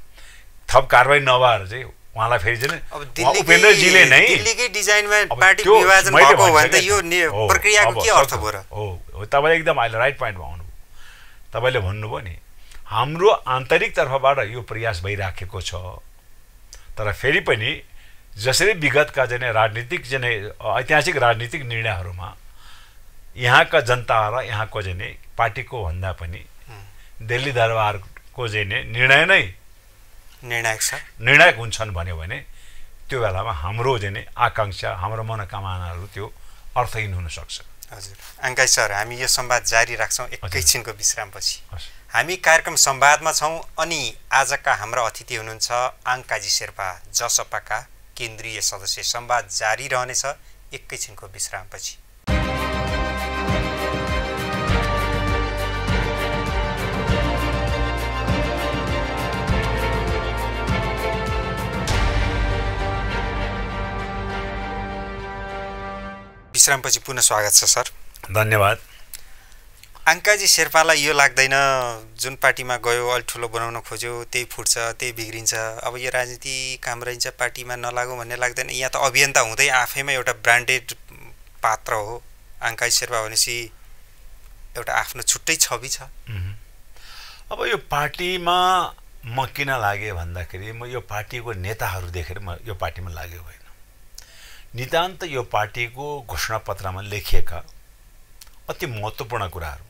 थप कारबाही नभएर चाहिँ उहाँलाई फेरि चाहिँ उपेन्द्रजीले नै दिल्लीकै डिजाइनमा पार्टी विभाजन भएको भने त यो प्रक्रियाको के अर्थ भयो र हो तपाईले एकदम अहिले राइट पोइन्टमा आउनुभयो तपाईले भन्नुभयो नि हाम्रो आन्तरिक तर्फबाट यो प्रयास भइराखेको छ तर फेरि पनि जसरी विगतका चाहिँ राजनीतिक चाहिँ ऐतिहासिक राजनीतिक निर्णयहरुमा यहाँका जनता र यहाँको चाहिँ पार्टीको भन्दा पनि दिल्ली दरबारको चाहिँ निर्णय नै निर्णायक हुन्छन् भन्यो भने त्यो बेलामा हाम्रो चाहिँ आकांक्षा हाम्रो मनोकामनाहरू त्यो अर्थहीन हुन सक्छ हजुर अंकाई सर हामी यो संवाद जारी राख्छौं एकैछिनको विश्रामपछि हामी कार्यक्रम संवादमा छौं अनि आजका हाम्रा अतिथि हुनुहुन्छ आङ्काजी शेर्पा जसपाका केन्द्रीय सदस्य संवाद जारी रहनेछ एकैछिनको विश्रामपछि विश्रामपछि पुनः स्वागत छ सर धन्यवाद आङ्काजी शेर्पालाई यो लाग्दैन जुन पार्टीमा गयो अलि ठुलो बनाउन खोज्यो त्यही फुट्छ त्यही बिग्रिन्छ अब यो राजनीति काम रहन्छ पार्टीमा नलागौँ भन्ने लाग्दैन यहाँ त अभियन्ता हुँदै आफैमा एउटा ब्रान्डेड पात्र हो आङ्काजी शेर्पा भनेपछि एउटा आफ्नो छुट्टै छवि छ अब यो पार्टीमा म किन लागेँ भन्दाखेरि म यो पार्टीको नेताहरू देखेर म यो पार्टीमा लागेको होइन नितान्त यो पार्टीको घोषणापत्रमा लेखिएका अति महत्त्वपूर्ण कुराहरू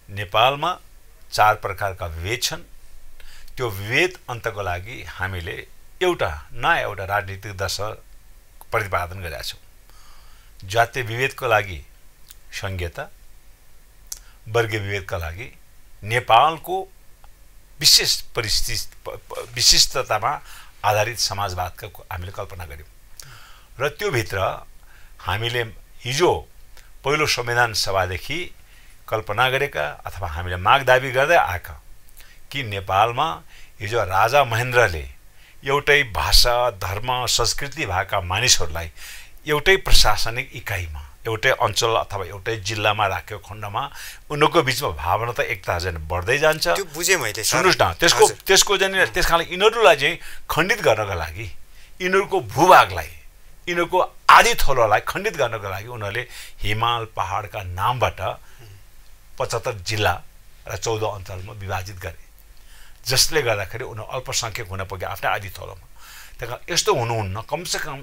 नेपालमा 4 प्रकारका विभेद छन् त्यो विभेद अन्तको लागि हामीले एउटा राजनीतिक दर्शन प्रतिपादन गरेका छौँ जातीय विभेदको लागि संहिता वर्गीय विभेदका लागि नेपालको विशेष विशिष्टतामा आधारित समाजवादका हामीले कल्पना गर्यौँ र त्यो भित्र हामीले हिजो पहिलो संविधान सभादेखि कल्पना गरेका अथवा हामीले माग दाबी गर्दै आएका कि नेपालमा हिजो राजा महेन्द्रले एउटै भाषा धर्म संस्कृति भएका मानिसहरूलाई एउटै प्रशासनिक इकाइमा एउटै अञ्चल अथवा एउटै जिल्लामा राखेको खण्डमा उनीहरूको बिचमा भावना त एकता चाहिँ बढ्दै जान्छ त्यो बुझेँ मैले सुन्नुस् न त्यसको चाहिँ त्यसकारण यिनीहरूलाई चाहिँ खण्डित गर्नका लागि यिनीहरूको भूभागलाई यिनीहरूको आदि थलोलाई खण्डित गर्नको लागि उनीहरूले हिमाल पहाडका नामबाट 75 जिल्ला र 14 अञ्चलमा विभाजित गरे जसले गर्दाखेरि उनीहरू अल्पसङ्ख्यक हुन पुगे आफ्नै आदि थलोमा त्यहाँ यस्तो हुनुहुन्न कमसेकम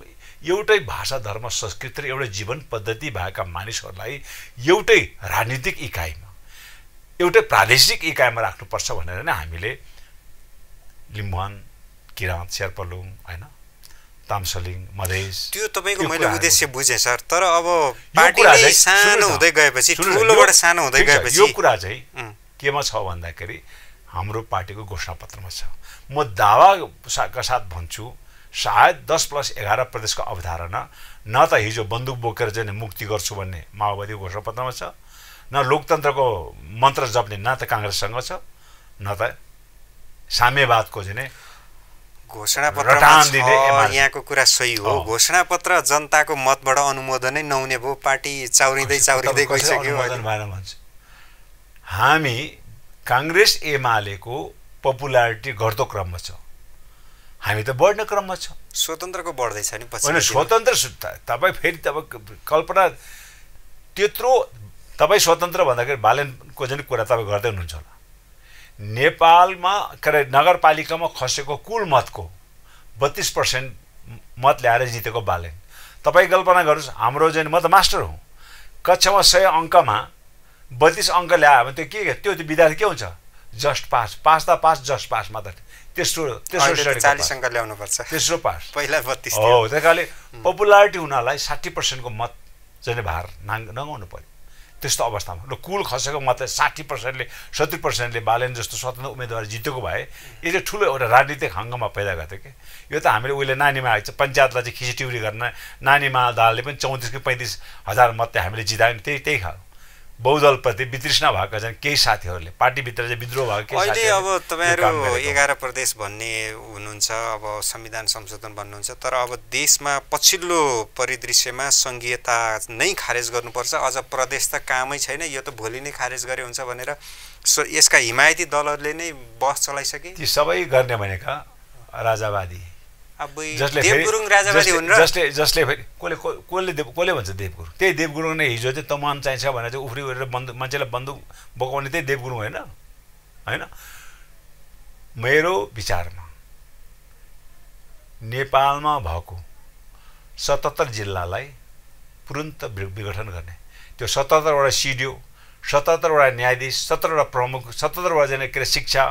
एउटै भाषा धर्म संस्कृति र एउटै जीवन पद्धति भएका मानिसहरूलाई एउटै राजनीतिक इकाइमा एउटै प्रादेशिक इकाइमा राख्नुपर्छ भनेर नै हामीले लिम्बुवान किराँत शेर्पलुङ हैन ताम्सलिङ मधेस त्यो तपाईको मैले उद्देश्य बुझेँ सर तर अब पार्टीले सानो हुँदै गएपछि ठुलोबाट सानो हुँदै गएपछि यो कुरा चाहिँ केमा छ भन्दाखेरि हाम्रो पार्टीको घोषणापत्रमा छ म दावाका साथ भन्छु सायद 10+11 प्रदेशको अवधारणा न त हिजो बन्दुक बोकेर चाहिँ मुक्ति गर्छु भन्ने माओवादीको घोषणापत्रमा छ न लोकतन्त्रको मन्त्र जप्ने न त कांग्रेससँग छ न त साम्यवादको चाहिँ घोषणापत्रमा यहाँको कुरा सही हो घोषणापत्र जनताको मतबाट अनुमोदनै नहुने भयो पार्टी चाउरिँदै गइसक्यो हामी कांग्रेस एमालेको पपुलारिटी घट्दो क्रममा छ हामी त बढ्ने क्रममा छ स्वतन्त्रको बढ्दै छ नि पछि हैन स्वतन्त्र तपाई फेरि तपाई कल्पना त्यत्रो तपाई स्वतन्त्र भन्दाखेरि बालनको चाहिँ कुरा तपाई गर्दै हुनुहुन्छ होला नेपालमा नगरपालिकामा खसेको कुल मतको 32% मत ल्याएर जितेको बालेन तपाई कल्पना गर्नुस् हाम्रो चाहिँ म त मास्टर हुँ कक्षामा 100 अंकमा 32 अंक ल्यायो भने त्यो विद्यार्थी के हुन्छ जस्ट पास त पास जस्ट पास मात्र तेस्रो 40 अंक ल्याउनु पर्छ तेस्रो पास पहिला 32 हो त्यसकाले पपुलारिटी हुनलाई 60% को मत चाहिँ भार नगाउनु पर्यो त्यस्तो अवस्थामा ल कुल खसेको मतले 60% ले 70% ले बालेन जस्तो स्वतन्त्र उम्मेदवार जितेको भए यो चाहिँ ठुलो एउटा राजनीतिक हंगामा पैदा गर्थे के यो त हामीले उहिले नानीमा आइछ पञ्चायतलाई चाहिँ खिचिटिउरी गर्न नानीमा दालले पनि 34 कि 35 हजार मत हामीले जितायौं त्यही खाल बहुदल प्रति वितृष्णा भएका छन् केही साथीहरूले पार्टीभित्र चाहिँ विद्रोह भएको केही अहिले अब तपाईहरु 11 प्रदेश भन्ने हुनुहुन्छ अब संविधान संशोधन भन्नुहुन्छ तर अब देशमा पछिल्लो परिदृश्यमा संघीयता नै खारेज गर्नुपर्छ अझ प्रदेश त कामै छैन यो त भोलि नै खारेज गरे हुन्छ भनेर यसका हिमायती दलहरूले नै बस चलाइसके ती सबै गर्ने भनेका राजावादी देवगुरुङ राजावादी हुन् र जसले फेरि कोले भन्छ देवगुरुङ त्यही देवगुरुङ नै हिजो चाहिँ तमान चाहिन्छ भनेर चाहिँ उफ्री गरेर मान्छेलाई बन्दुक बोकाउने त्यही देवगुरुङ हैन मेरो विचारमा नेपालमा भएको 77 जिल्लालाई तुरुन्त विघटन गर्ने त्यो 77 वटा सिडिओ 77 वटा न्यायाधीश 17 वटा प्रमुख 17 वटा चाहिँ के शिक्षा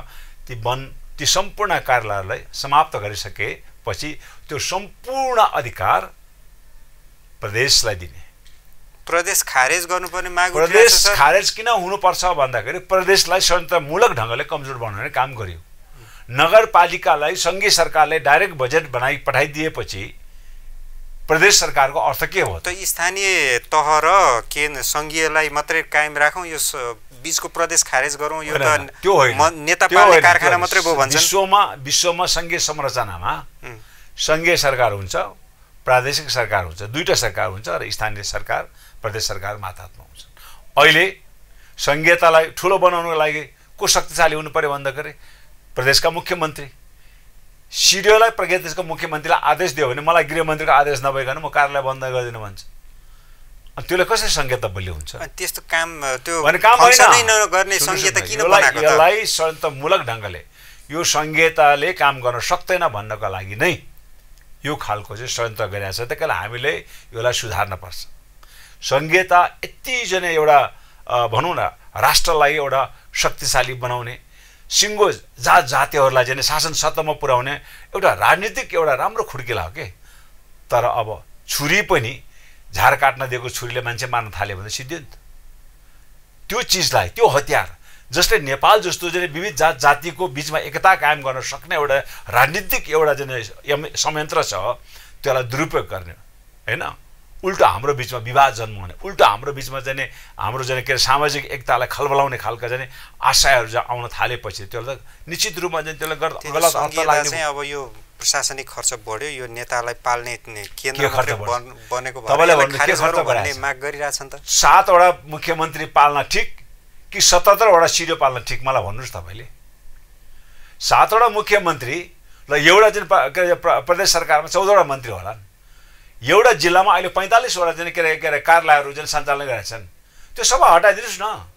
ती सम्पूर्ण कार्यालयलाई समाप्त गरिसके पछि त्यो सम्पूर्ण अधिकार प्रदेशलाई दिने प्रदेश खारेज गर्नुपर्ने माग प्रदेश खारेज किन हुनुपर्छ भन्दाखेरि प्रदेशलाई स्वतन्त्रमूलक ढंगले कमजोर बनाउने काम गर्यो नगरपालिकालाई संघीय सरकारले डाइरेक्ट बजेट बनाई पठाइदिएपछि प्रदेश सरकारको अर्थ के हो त स्थानीय तह र केन्द्र संघीयलाई मात्रै कायम राखौं यो बीचको प्रदेश खारेज गरौं यो त त्यो होइन नेता पाल्ने कारखाना मात्रै भयो भन्छन् विश्वमा संघीय संरचनामा संघीय सरकार हुन्छ प्रादेशिक सरकार हुन्छ दुईटा सरकार हुन्छ र स्थानीय सरकार प्रदेश सरकार मातहतमा हुन्छ अहिले संघीयतालाई ठुलो बनाउनको लागि को शक्तिशाली हुनु पर्यो भन्दाखेरि प्रदेशका मुख्यमन्त्री। सिडिओलाई प्रदेशको मुख्यमन्त्रीलाई आदेश दियो भने मलाई गृहमन्त्रीको आदेश नभइकन म कार्यालय बन्द गरिदिनु भन्छ। अनि त्यसले कसरी संघीयता बलियो हुन्छ? त्यस्तो काम त्यो काम फङ्सनै नगर्ने संघीयता किन बनाएको त? यसलाई षड्यन्त्रमूलक ढङ्गले यो संघीयताले काम गर्न सक्दैन भन्नको लागि नै यो खालको चाहिँ षड्यन्त्र गरिरहेको छ। त्यही कारण हामीले यसलाई सुधार्न पर्छ। संघीयता यति जने एउटा भनौँ न राष्ट्रलाई एउटा शक्तिशाली बनाउने, सिङ्गो जात जातिहरूलाई चाहिँ शासन सत्तामा पुर्याउने एउटा राजनीतिक एउटा राम्रो खुड्किला हो के। तर अब छुरी पनि झार काट्न दिएको छुरीले मान्छे मार्न थाल्यो भने सिद्धियो नि त। त्यो चिजलाई, त्यो हतियार जसले नेपाल जस्तो चाहिँ विविध जात जातिको बिचमा एकता कायम गर्न सक्ने एउटा राजनीतिक एउटा चाहिँ संयन्त्र छ, त्यसलाई दुरुपयोग गर्ने होइन। उल्टो हाम्रो बिचमा विवाद जन्माउने, उल्टो हाम्रो बिचमा चाहिँ हाम्रो चाहिँ के अरे सामाजिक एकतालाई खलबलाउने खालका चाहिँ आशयहरू आउन थालेपछि त्यसलाई निश्चित रूपमा चाहिँ त्यसलाई गलत अर्थ लाग्ने। अब यो प्रशासनिक खर्च बढ्यो, यो नेतालाई पाल्ने केन्द्र बनेको भन्ने माग गरिरहेछन् त। 7 वटा मुख्यमन्त्री पाल्न ठिक कि 77 वटा सिडिओ पाल्न ठिक? मलाई भन्नुहोस् तपाईँले। 7 वटा मुख्यमन्त्री ल एउटा चाहिँ प्रदेश सरकारमा 14 वटा मन्त्री होला। एउटा जिल्लामा अहिले 45 वटा चाहिँ के अरे कार्यालयहरू चाहिँ सञ्चालन गरेका छन्। त्यो सबै हटाइदिनुहोस् न।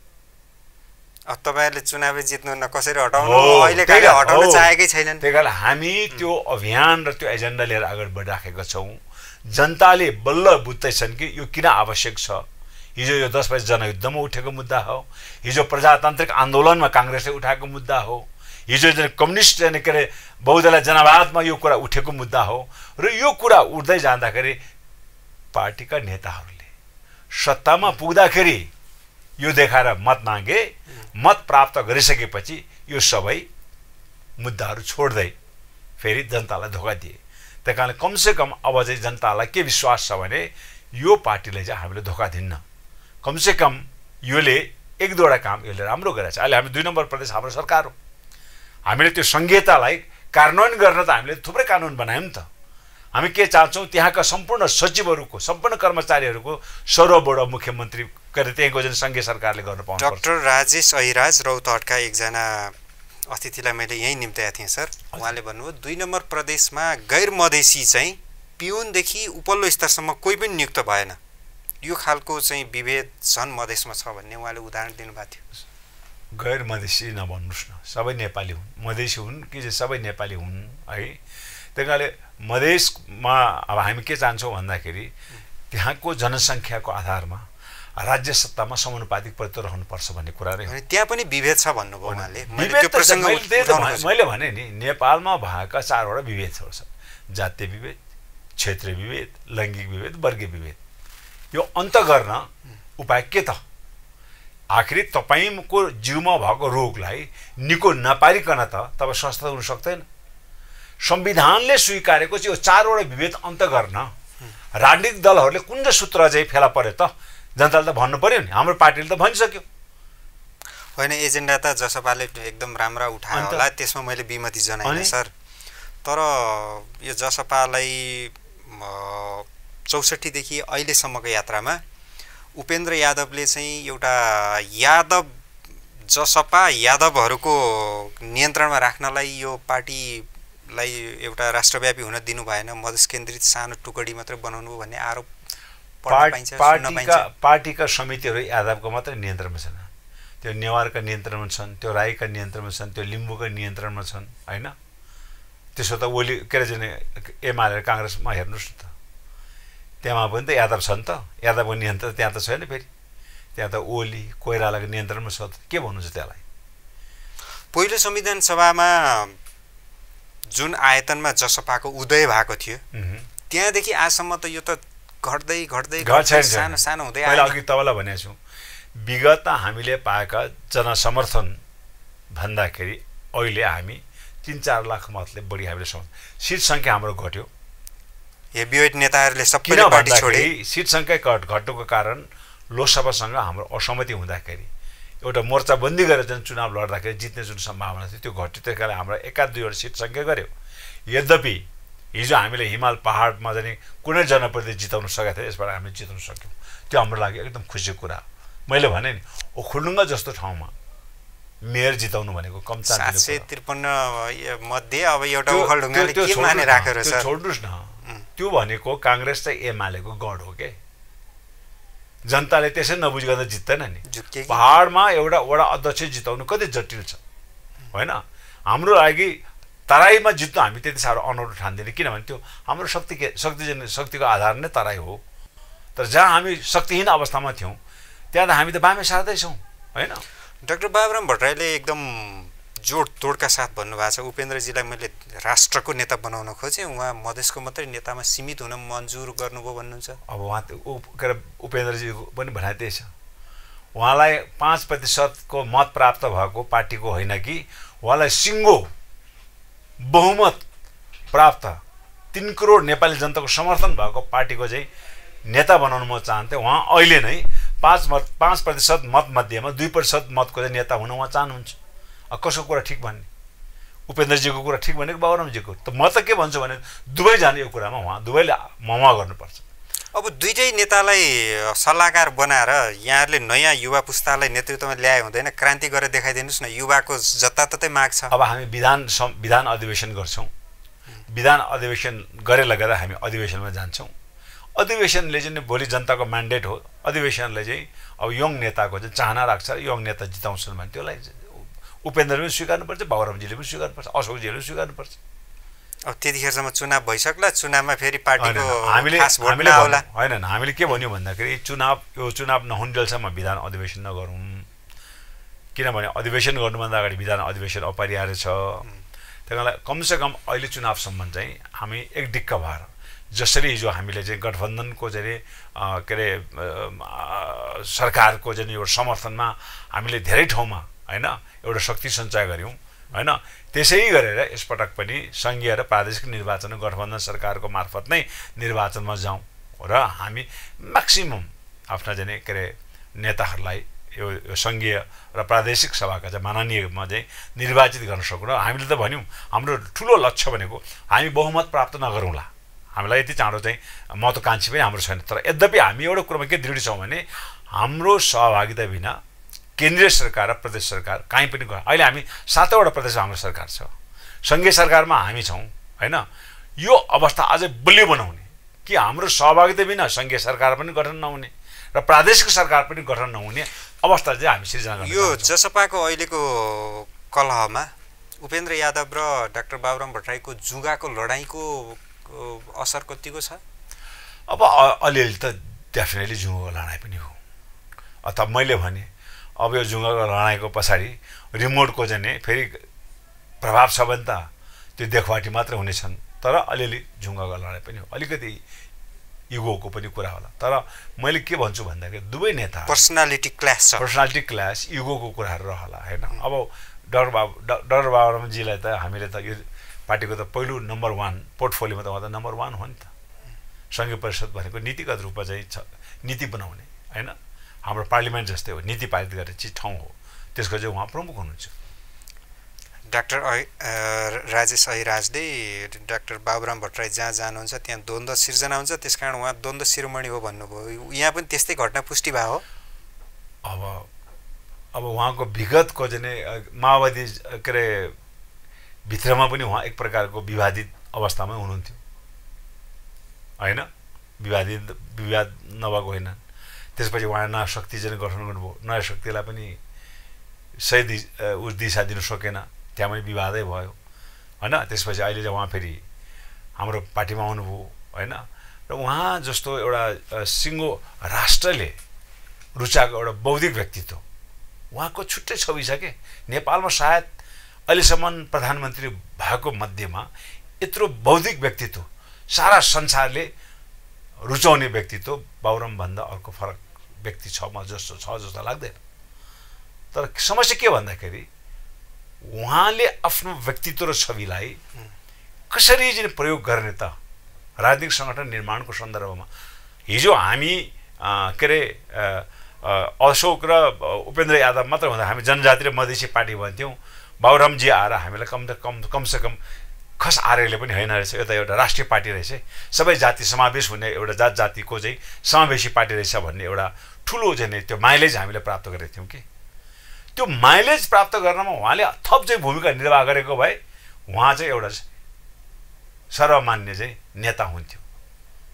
तपाईँहरूले चुनावै जित्नु न कसरी हटाउनु, अहिले कहिले हटाउन चाहेकै छैनन्। त्यही कारण हामी त्यो अभियान र त्यो एजेन्डा लिएर अगाडि बढिराखेका छौँ। जनताले बल्ल बुझ्दैछन् कि यो किन आवश्यक छ। हिजो यो 10 बजे जनयुद्धमा उठेको मुद्दा हो, हिजो प्रजातान्त्रिक आन्दोलनमा काङ्ग्रेसले उठाएको मुद्दा हो, हिजो चाहिँ कम्युनिस्ट चाहिँ के अरे बहुदलीय जनवादमा यो कुरा उठेको मुद्दा हो। र यो कुरा उठ्दै जाँदाखेरि पार्टीका नेताहरूले सत्तामा पुग्दाखेरि यो देखाएर मत मागे, मत प्राप्त गरिसकेपछि यो सबै मुद्दाहरू छोड्दै फेरि जनतालाई धोका दिए। त्यही कारणले कमसेकम अब चाहिँ जनतालाई के विश्वास छ भने यो पार्टीले चाहिँ हामीले धोका दिन्न। कमसेकम योले 1-2 काम यसले राम्रो गरेको छ। अहिले हामी 2 नम्बर प्रदेश हाम्रो सरकार हो। हामीले त्यो संघीयतालाई कार्यान्वयन गर्न त हामीले थुप्रै कानुन बनायौँ नि त। हामी के चाहन्छौँ, त्यहाँका सम्पूर्ण सचिवहरूको, सम्पूर्ण कर्मचारीहरूको सर्वोच्च मुख्यमन्त्री गरेर त्यहीँको जुन सङ्घीय सरकारले गर्न पाउनु। डाक्टर राजेश अहिराज रौतहटका एकजना अतिथिलाई मैले यहीँ निम्त्याएको थिएँ सर। उहाँले भन्नुभयो 2 नम्बर प्रदेशमा गैर मधेसी चाहिँ पिउनदेखि उपल्लो स्तरसम्म कोही पनि नियुक्त भएन। यो खालको चाहिँ विभेद झन् मधेसमा छ भन्ने उहाँले उदाहरण दिनुभएको थियो। गैर मधेसी नभन्नुहोस् न, सबै नेपाली हुन्। मधेसी हुन् कि सबै नेपाली हुन् है। त्यही कारणले मधेसमा अब हामी के चाहन्छौँ भन्दाखेरि त्यहाँको जनसङ्ख्याको आधारमा राज्य सत्तामा समानुपातिक प्रतिशत रहनुपर्छ भन्ने कुरा नै हो। त्यहाँ पनि विभेद छ भन्नुभयो उहाँले। मैले भने नि नेपालमा भएका 4 वटा विभेदहरू छन्। जातीय विभेद, क्षेत्रीय विभेद, लैङ्गिक विभेद, वर्गीय विभेद। यो अन्त गर्न उपाय के त? आखिरी तपाईँको जिउमा भएको रोगलाई निको नपारिकन त तपाईँ स्वस्थ हुन सक्दैन। संविधानले स्वीकारेको चाहिँ यो 4 वटा विभेद अन्त गर्न राजनीतिक दलहरूले कुन चाहिँ सूत्र चाहिँ फेला पर्यो त? जनताले त भन्नु पर्यो नि। हाम्रो पार्टीले त भनिसक्यो होइन। एजेन्डा त जसपाले एकदम राम्रा उठायो होला, त्यसमा मैले विमति जनाएँ सर। तर यो जसपालाई 64 देखि अहिलेसम्मको यात्रामा उपेन्द्र यादवले चाहिँ एउटा यादव जसपा यादवहरूको नियन्त्रणमा राख्नलाई यो पार्टीलाई एउटा राष्ट्रव्यापी हुन दिनु भएन, मधेस केन्द्रित सानो टुकडी मात्रै बनाउनु भन्ने आरोप पार्टीका समितिहरू यादवको मात्रै नियन्त्रणमा छन्। त्यो नेवारका नियन्त्रणमा छन्, त्यो राईका नियन्त्रणमा छन्, त्यो लिम्बूका नियन्त्रणमा छन् होइन। त्यसो त ओली के अरे चाहिँ एमाले काङ्ग्रेसमा हेर्नुहोस् न त, त्यहाँ पनि त यादव छन् त। यादवको नियन्त्रण त्यहाँ त छैन। फेरि त्यहाँ त ओली कोइरालाको नियन्त्रणमा छ त। के भन्नुहुन्छ त्यसलाई? पहिलो संविधान सभामा जुन आयतनमा जसपाको उदय भएको थियो त्यहाँदेखि आजसम्म त यो त घट्दै सानो सानो हुँदै आयो। मैले अघि तपाईँलाई भनेको छु, विगत हामीले पाएका जनसमर्थन भन्दाखेरि अहिले हामी 3-4 लाख मतले बढी हामीले सिट सङ्ख्या हाम्रो घट्यो। हेभीवेट नेताहरूले सबैले पार्टी छोडे। सिट सङ्ख्या घट्नुको कारण लोकसभासँग हाम्रो असहमति हुँदाखेरि एउटा मोर्चाबन्दी गरेर जुन चुनाव लड्दाखेरि जित्ने जुन सम्भावना थियो त्यो घट्यो। त्यही कारण हाम्रो 1-2 वटा सिट सङ्ख्या गऱ्यो। यद्यपि हिजो हामीले हिमाल पहाडमा चाहिँ कुनै जनप्रतिनिधि जिताउन सकेको थियो, यसबाट हामीले जिताउन सक्यौँ। त्यो हाम्रो लागि एकदम खुसीको कुरा। मैले भने नि ओखलढुङ्गा जस्तो ठाउँमा मेयर जिताउनु भनेको कम चान्स 753 मध्ये अब एउटा ओखलढुङ्गाले के माने राखेर छ छोड्नुस् न त्यो भनेको कांग्रेस चाहिँ एमालेको गढ हो के जनताले त्यसै नबुझी गर्दा जित्दैन नि पहाडमा एउटा वडा अध्यक्ष जिताउनु कति जटिल छ हैन हाम्रो लागि तराईमा जित्नु हामी त्यति साह्रो अनौठो ठान्दिने किनभने त्यो हाम्रो शक्तिको आधार नै तराई हो तर जहाँ हामी शक्तिहीन अवस्थामा थियौं त्यहाँ त हामी त बामे साथै छौं हैन डाक्टर बाबुराम भट्टराईले एकदम जोड तोडका साथ भन्नुभएको छ उपेन्द्रजीलाई मैले राष्ट्रको नेता बनाउन खोजेँ उहाँ मधेसको मात्रै नेतामा सीमित हुन मन्जुर गर्नुभयो भन्नुहुन्छ अब उहाँ उपेन्द्रजी पनि भनाइ त्यही छ उहाँलाई 5% को मत प्राप्त भएको पार्टीको होइन कि उहाँलाई सिङ्गो बहुमत प्राप्त 3 करोड नेपाली जनताको समर्थन भएको पार्टीको चाहिँ नेता बनाउन म चाहन्थे उहाँ अहिले नै 5% मत मध्येमा 2% मतको चाहिँ नेता हुन उहाँ चाहनुहुन्छ कसको कुरा ठिक भन्ने उपेन्द्रजीको कुरा ठिक भनेको बाबुरामजीको त म त के भन्छु भने दुवै जाने यो कुरामा उहाँ दुवैले ममा गर्नुपर्छ अब दुईटै नेतालाई सल्लाहकार बनाएर यहाँहरूले नयाँ युवा पुस्तालाई नेतृत्वमा ल्याए हुँदैन क्रान्ति गरेर देखाइदिनुस् न युवाको जताततै माग छ अब हामी विधान अधिवेशन गर्छौं विधान अधिवेशन गरेर लगेर हामी अधिवेशनमा जान्छौं अधिवेशनले चाहिँ भोलि जनताको म्यान्डेट हो अधिवेशनले चाहिँ अब यङ नेताको चाहिँ चाहना राख्छ यङ नेता जिताउँछन् भने त्यसलाई उपेन्द्रले पनि स्वीकार्नुपर्छ बाबुरामजीले पनि स्वीकार्नुपर्छ अशोकजीले पनि स्वीकार्नुपर्छ अब त्यतिखेरसम्म चुनाव भइसक्ला चुनावमा फेरि पार्टीको हामीले हैन हामीले के भन्यौ भन्दाखेरि यो चुनाव नहुन्जेलसम्म विधान अधिवेशन नगरौँ किनभने अधिवेशन गर्नुभन्दा अगाडि विधान अधिवेशन अपरिहार्य छ त्यसैले कमसे कम अहिले चुनावसम्म चाहिँ हामी एक डिक्क भएर जसरी हिजो हामीले चाहिँ गठबन्धनको चाहिँ के रे सरकारको चाहिँ एउटा समर्थनमा हामीले धेरै ठाउँमा हैन एउटा शक्ति सञ्चय गर्यौं हैन त्यसै गरेर यसपटक पनि संघीय र प्रादेशिक निर्वाचन गठबन्धन सरकारको मार्फत नै निर्वाचनमा जाउँ र हामी म्याक्सिमम आफ्ना चाहिँ के रे नेताहरूलाई यो संघीय र प्रादेशिक सभाका चाहिँ माननीयमा चाहिँ निर्वाचित गर्न सकौँ र हामीले त भन्यौं हाम्रो ठूलो लक्ष्य भनेको हामी बहुमत प्राप्त नगरौँला हामीलाई यति चाँडो चाहिँ महत्त्वाकांक्षी पनि हाम्रो छैन तर यद्यपि हामी एउटा कुरामा के दृढ छौं भने हाम्रो सहभागिता बिना केन्द्रीय सरकार र प्रदेश सरकार कहीँ पनि अहिले हामी 7वटा प्रदेशमा हाम्रो सरकार छ संघीय सरकारमा हामी छौं हैन यो अवस्था अझै बलियो बनाउने कि हाम्रो सहभागिता बिना संघीय सरकार पनि गठन नहुने र प्रादेशिक सरकार पनि गठन नहुने अवस्था चाहिँ हामी सिर्जना गर्न यो जसपाको अहिलेको कलहमा उपेन्द्र यादव र डाक्टर बाबुराम भट्टराईको जुगाको लडाईँको असर कतिको छ अब अलिअलि त डेफिनेटली जुगाको लडाईँ पनि हो अथवा मैले भने अब यो जुगाको लडाईँको पछाडि रिमोटको चाहिँ फेरि प्रभाव छ भने त त्यो देखवाटी मात्र हुनेछन् तर अलिअलि जुगाको लडाईँ पनि हो अलिकति इगोको पनि कुरा होला तर मैले के भन्छु भन्दाखेरि दुवै नेता पर्सनालिटी क्ल्यास इगोको कुराहरू रहला हैन अब डाक्टर बाबुरामजीलाई त हामीले त यो पार्टीको त पहिलो नम्बर 1 पोर्टफोलियोमा त उहाँ त नम्बर 1 हो नि त संघीय परिषद भनेको नीतिगत रूपमा चाहिँ नीति बनाउने हैन हाम्रो पार्लिमेन्ट जस्तै हो नीति पारित गर्ने चिज ठाउँ हो त्यसको चाहिँ उहाँ प्रमुख हुनुहुन्छ डाक्टर राजेश अहिराजले डाक्टर बाबुराम भट्टराई जहाँ जानुहुन्छ त्यहाँ द्वन्द्व सिर्जना हुन्छ त्यसकारण उहाँ द्वन्द्व शिरोमणि हो भन्नुभयो यहाँ पनि त्यस्तै घटना पुष्टि भयो अब उहाँको विगतको चाहिँ माओवादी के रे भित्रमा पनि उहाँ एक प्रकारको विवादित अवस्थामा हुनुहुन्थ्यो हैन विवाद नभएको होइन त्यसपछि उहाँ नयाँ शक्ति चाहिँ गठन गर्नुभयो नयाँ शक्तिलाई पनि सही दिशा दिन सकेन त्यहाँ पनि विवादै भयो हैन त्यसपछि अहिले चाहिँ उहाँ फेरि हाम्रो पार्टीमा आउनुभयो हैन र उहाँ जस्तो एउटा सिङ्गो राष्ट्रले रुचाएको एउटा बौद्धिक व्यक्तित्व उहाँको छुट्टै छवि छ के नेपालमा सायद अहिलेसम्म प्रधानमन्त्री भएको मध्येमा यत्रो बौद्धिक व्यक्तित्व सारा संसारले रुचाउने व्यक्तित्व बाबुराम भन्दा अर्को फरक व्यक्ति छ जस्तो लाग्दैन तर समस्या के भन्दाखेरि उहाँले आफ्नो व्यक्तित्व र छविलाई कसरी चाहिँ प्रयोग गर्ने त राजनीतिक संगठन निर्माणको सन्दर्भमा हिजो हामी के रे अशोक र उपेन्द्र यादव मात्र हुँदा हामी जनजाति र मधेसी पार्टी भन्थ्यौं बाबुरामजी आएर हामीलाई कमसे कम खस आर्यले पनि हैन रहेछ यो त एउटा राष्ट्रिय पार्टी रहेछ सबै जाति समावेश हुने एउटा जातिको चाहिँ समावेशी पार्टी रहेछ भन्ने एउटा ठुलो चाहिँ त्यो माइलेज हामीले प्राप्त गरेका थियौँ कि त्यो माइलेज प्राप्त गर्नमा उहाँले थप चाहिँ भूमिका निर्वाह गरेको भए उहाँ चाहिँ एउटा सर्वमान्य चाहिँ नेता हुन्थ्यो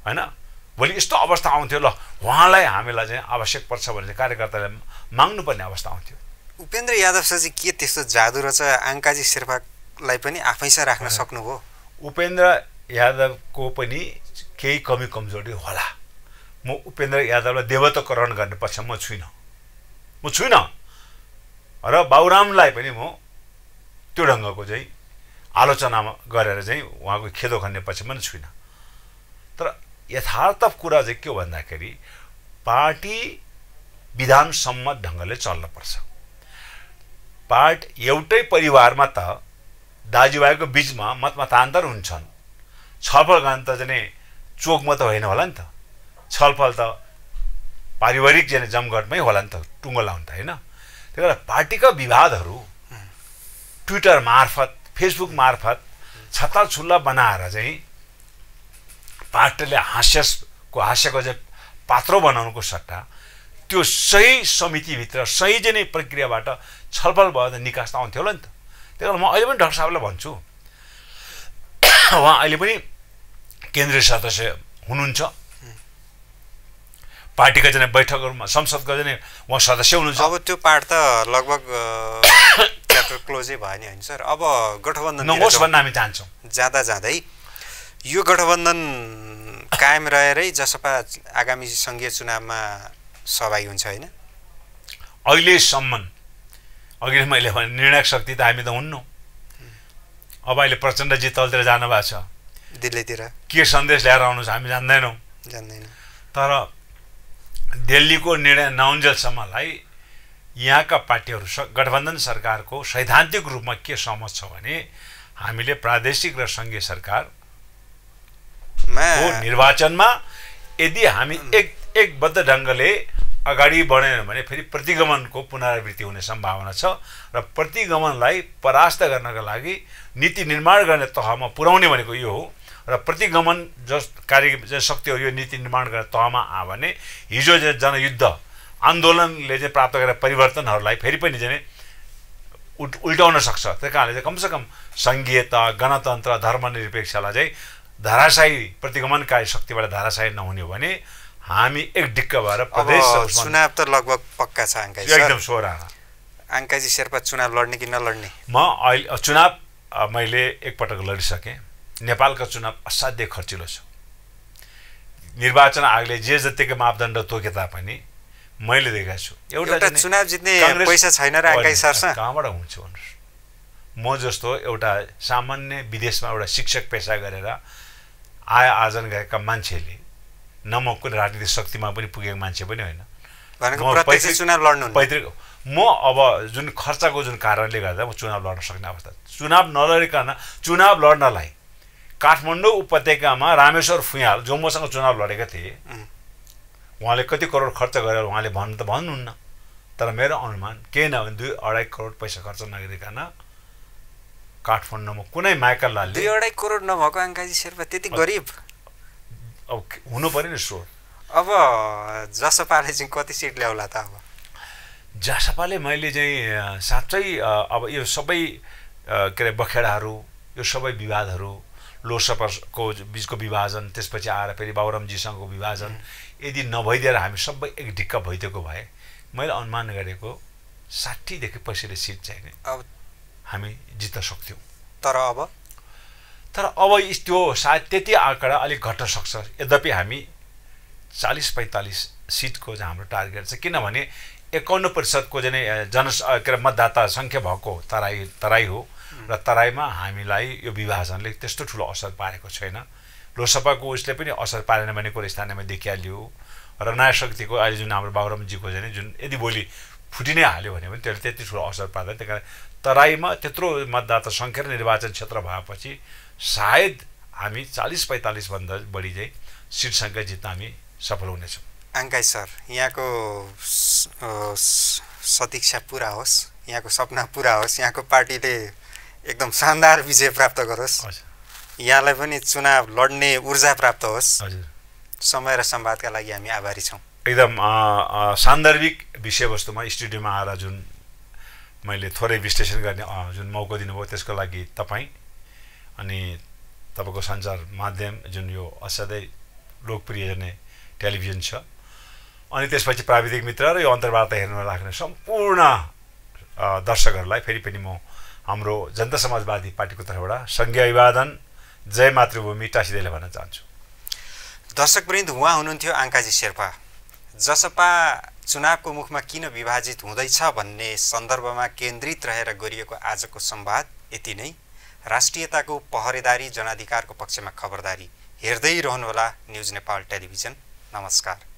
हैन भोलि यस्तो अवस्था आउँथ्यो ल उहाँलाई हामीलाई चाहिँ आवश्यक पर्छ भने कार्यकर्ताले माग्नुपर्ने अवस्था आउँथ्यो उपेन्द्र यादव सरजी के त्यस्तो जादु रहेछ आङ्काजी शेर्पालाई पनि आफैसँग राख्न सक्नुभयो उपेन्द्र यादवको पनि केही कमी कमजोरी होला म उपेन्द्र यादवलाई देवत्वकरण गर्ने पक्षमा म छुइनँ र बाबुरामलाई पनि म त्यो ढङ्गको चाहिँ आलोचना गरेर चाहिँ उहाँको खेदो खन्ने पक्षमा पनि छुइनँ तर यथार्थ कुरा चाहिँ के हो भन्दाखेरि पार्टी विधानसम्मत ढङ्गले चल्नुपर्छ एउटै परिवारमा त दाजुभाइको बिचमा मतमतान्तर हुन्छन् छलफल गर्न त चाहिँ चोकमा त होइन होला नि त छलफल त पारिवारिक चाहिँ जमघटमै होला नि त टुङ्गो लाउनु त होइन त्यही भएर पार्टीका विवादहरू ट्विटर मार्फत फेसबुक मार्फत छत्ताछुल्ला बनाएर चाहिँ पार्टीले हास्यको चाहिँ पात्र बनाउनुको सट्टा त्यो सही समितिभित्र सही चाहिँ प्रक्रियाबाट छलफल भयो त निकास त आउँथ्यो होला नि त त्यही कारण म अहिले पनि डाक्टर साहबलाई भन्छु उहाँ अहिले पनि केन्द्रीय सदस्य हुनुहुन्छ पार्टीका चाहिँ बैठकहरूमा संसदका चाहिँ उहाँ सदस्य हुनुहुन्छ अब त्यो पार्ट त लगभग च्याप्टर क्लोजै भयो नि होइन सर अब गठबन्धन नहोस् भन्न हामी चाहन्छौँ जाँदै यो गठबन्धन कायम रहेरै जसपा आगामी सङ्घीय चुनावमा सहभागी हुन्छ होइन अहिलेसम्म अघि मैले भने निर्णायक शक्ति त हामी त हुन्नौँ अब अहिले प्रचण्डजी तलतिर जानुभएको छ दिल्लीतिर के सन्देश ल्याएर आउनु छ हामी जान्दैनौँ तर दिल्लीको निर्णय नआउन्जेलसम्मलाई यहाँका पार्टीहरू गठबन्धन सरकारको सैद्धान्तिक रूपमा के सहमत छ भने हामीले प्रादेशिक र सङ्घीय सरकारको निर्वाचनमा यदि हामी एकबद्ध ढङ्गले अगाडि बढेन भने फेरि प्रतिगमनको पुनरावृत्ति हुने सम्भावना छ र प्रतिगमनलाई परास्त गर्नका लागि नीति निर्माण गर्ने तहमा पुर्याउने भनेको यो हो र प्रतिगमन कार्य शक्तिहरू यो नीति निर्माण गर्ने तहमा आयो भने हिजो जनयुद्ध आन्दोलनले चाहिँ प्राप्त गरेर परिवर्तनहरूलाई फेरि पनि चाहिँ उल्टाउन सक्छ त्यही कारणले चाहिँ कमसेकम सङ्घीयता गणतन्त्र धर्मनिरपेक्षलाई चाहिँ धाराशाही प्रतिगमनकारी शक्तिबाट धाराशाही नहुने हो भने हामी एक डिक्क भएर प्रदेश चुनाव त लगभग पक्का छ आङ्काजी एकदम सोरा आङ्काजी शेर्पा चुनाव लड्ने कि नलड्ने म अहिले चुनाव मैले एकपटक लडिसकेँ नेपालको चुनाव असाध्यै खर्चिलो छ निर्वाचन आयोगले जे जतिको मापदण्ड तोके तापनि मैले देखेको छु एउटा चुनाव जित्ने पैसा छैन र आङ्काजी सरसँग कहाँबाट हुन्छ भन्नुहोस् म जस्तो एउटा सामान्य विदेशमा एउटा शिक्षक पेसा गरेर आय आर्जन गरेका मान्छेले न म कुनै राजनीतिक शक्तिमा पनि पुगेको मान्छे पनि होइन पैतृक म अब जुन खर्चको जुन कारणले गर्दा म चुनाव लड्न सक्ने अवस्था चुनाव नलडिकन चुनाव लड्नलाई काठमाडौँ उपत्यकामा रामेश्वर फुयाल जो मसँग चुनाव लडेका थिए उहाँले कति करोड खर्च गरेर उहाँले भन्नु त भन्नुहुन्न तर मेरो अनुमान केही नभए 2-2.5 करोड पैसा खर्च नगरिकन काठमाडौँमा कुनै माइकल लालले 2-2.5 करोड नभएको आङ्काजी शेर्पा त्यति गरिब अब हुनु पर्यो नि स्रोत अब जसपाले चाहिँ कति सिट ल्याउला त अब जसपाले मैले चाहिँ साँच्चै अब यो सबै के अरे बखेडाहरू यो सबै विवादहरू लोकसभाको बिचको विभाजन त्यसपछि आएर फेरि बाबुरामजीसँगको विभाजन यदि नभइदिएर हामी सबै एक ढिक्क भइदिएको भए मैले अनुमान गरेको 60 देखि 65 सिट चाहिँ अब हामी जित्न सक्थ्यौँ तर अब त्यो सायद त्यति आँकडा अलिक घट्न सक्छ यद्यपि हामी 40-45 सिटको चाहिँ हाम्रो टार्गेट छ किनभने 51% को चाहिँ के अरे मतदाता सङ्ख्या भएको तराई हो र तराईमा हामीलाई यो विभाजनले त्यस्तो ठुलो असर पारेको छैन लोकसभाको उसले पनि असर पारेन भन्ने कुरो स्थानीयमा देखिहाल्यो र नयाँ शक्तिको अहिले जुन हाम्रो बाबुरामजीको चाहिँ जुन यदि भोलि फुटि नै हाल्यो भने पनि त्यसले त्यति ठुलो असर पार्दैन त्यही कारण तराईमा त्यत्रो मतदाता सङ्ख्या र निर्वाचन क्षेत्र भएपछि सायद हामी 40-45 भन्दा बढी चाहिँ सिट सङ्ख्या जित्न हामी सफल हुनेछौँ आङ्काजी सर यहाँको सदिक्षा पुरा होस् यहाँको सपना पुरा होस् यहाँको पार्टीले एकदम शानदार विजय प्राप्त गरोस् यहाँलाई पनि चुनाव लड्ने ऊर्जा प्राप्त होस् समय र संवादका लागि हामी आभारी छौँ एकदम सान्दर्भिक विषयवस्तुमा स्टुडियोमा आएर जुन मैले थोरै विश्लेषण गर्ने जुन मौका दिनुभयो त्यसको लागि तपाईँ अनि तपाईँको सञ्चार माध्यम जुन यो असाध्यै लोकप्रिय जने टेलिभिजन छ अनि त्यसपछि प्राविधिक मित्र र यो अन्तर्वार्ता हेर्न राख्ने सम्पूर्ण दर्शकहरूलाई फेरि पनि म हाम्रो जनता समाजवादी पार्टीको तर्फबाट संघीय अभिवादन जय मातृभूमि टाँसिँदैले भन्न चाहन्छु। दर्शकवृन्द, उहाँ हुनुहुन्थ्यो आङ्काजी शेर्पा। जसपा चुनावको मुखमा किन विभाजित हुँदैछ भन्ने सन्दर्भमा केन्द्रित रहेर गरिएको आजको संवाद यति नै। राष्ट्रियताको पहरेदारी, जनाधिकारको पक्षमा खबरदारी हेर्दै रहनुहोला न्युज नेपाल टेलिभिजन। नमस्कार।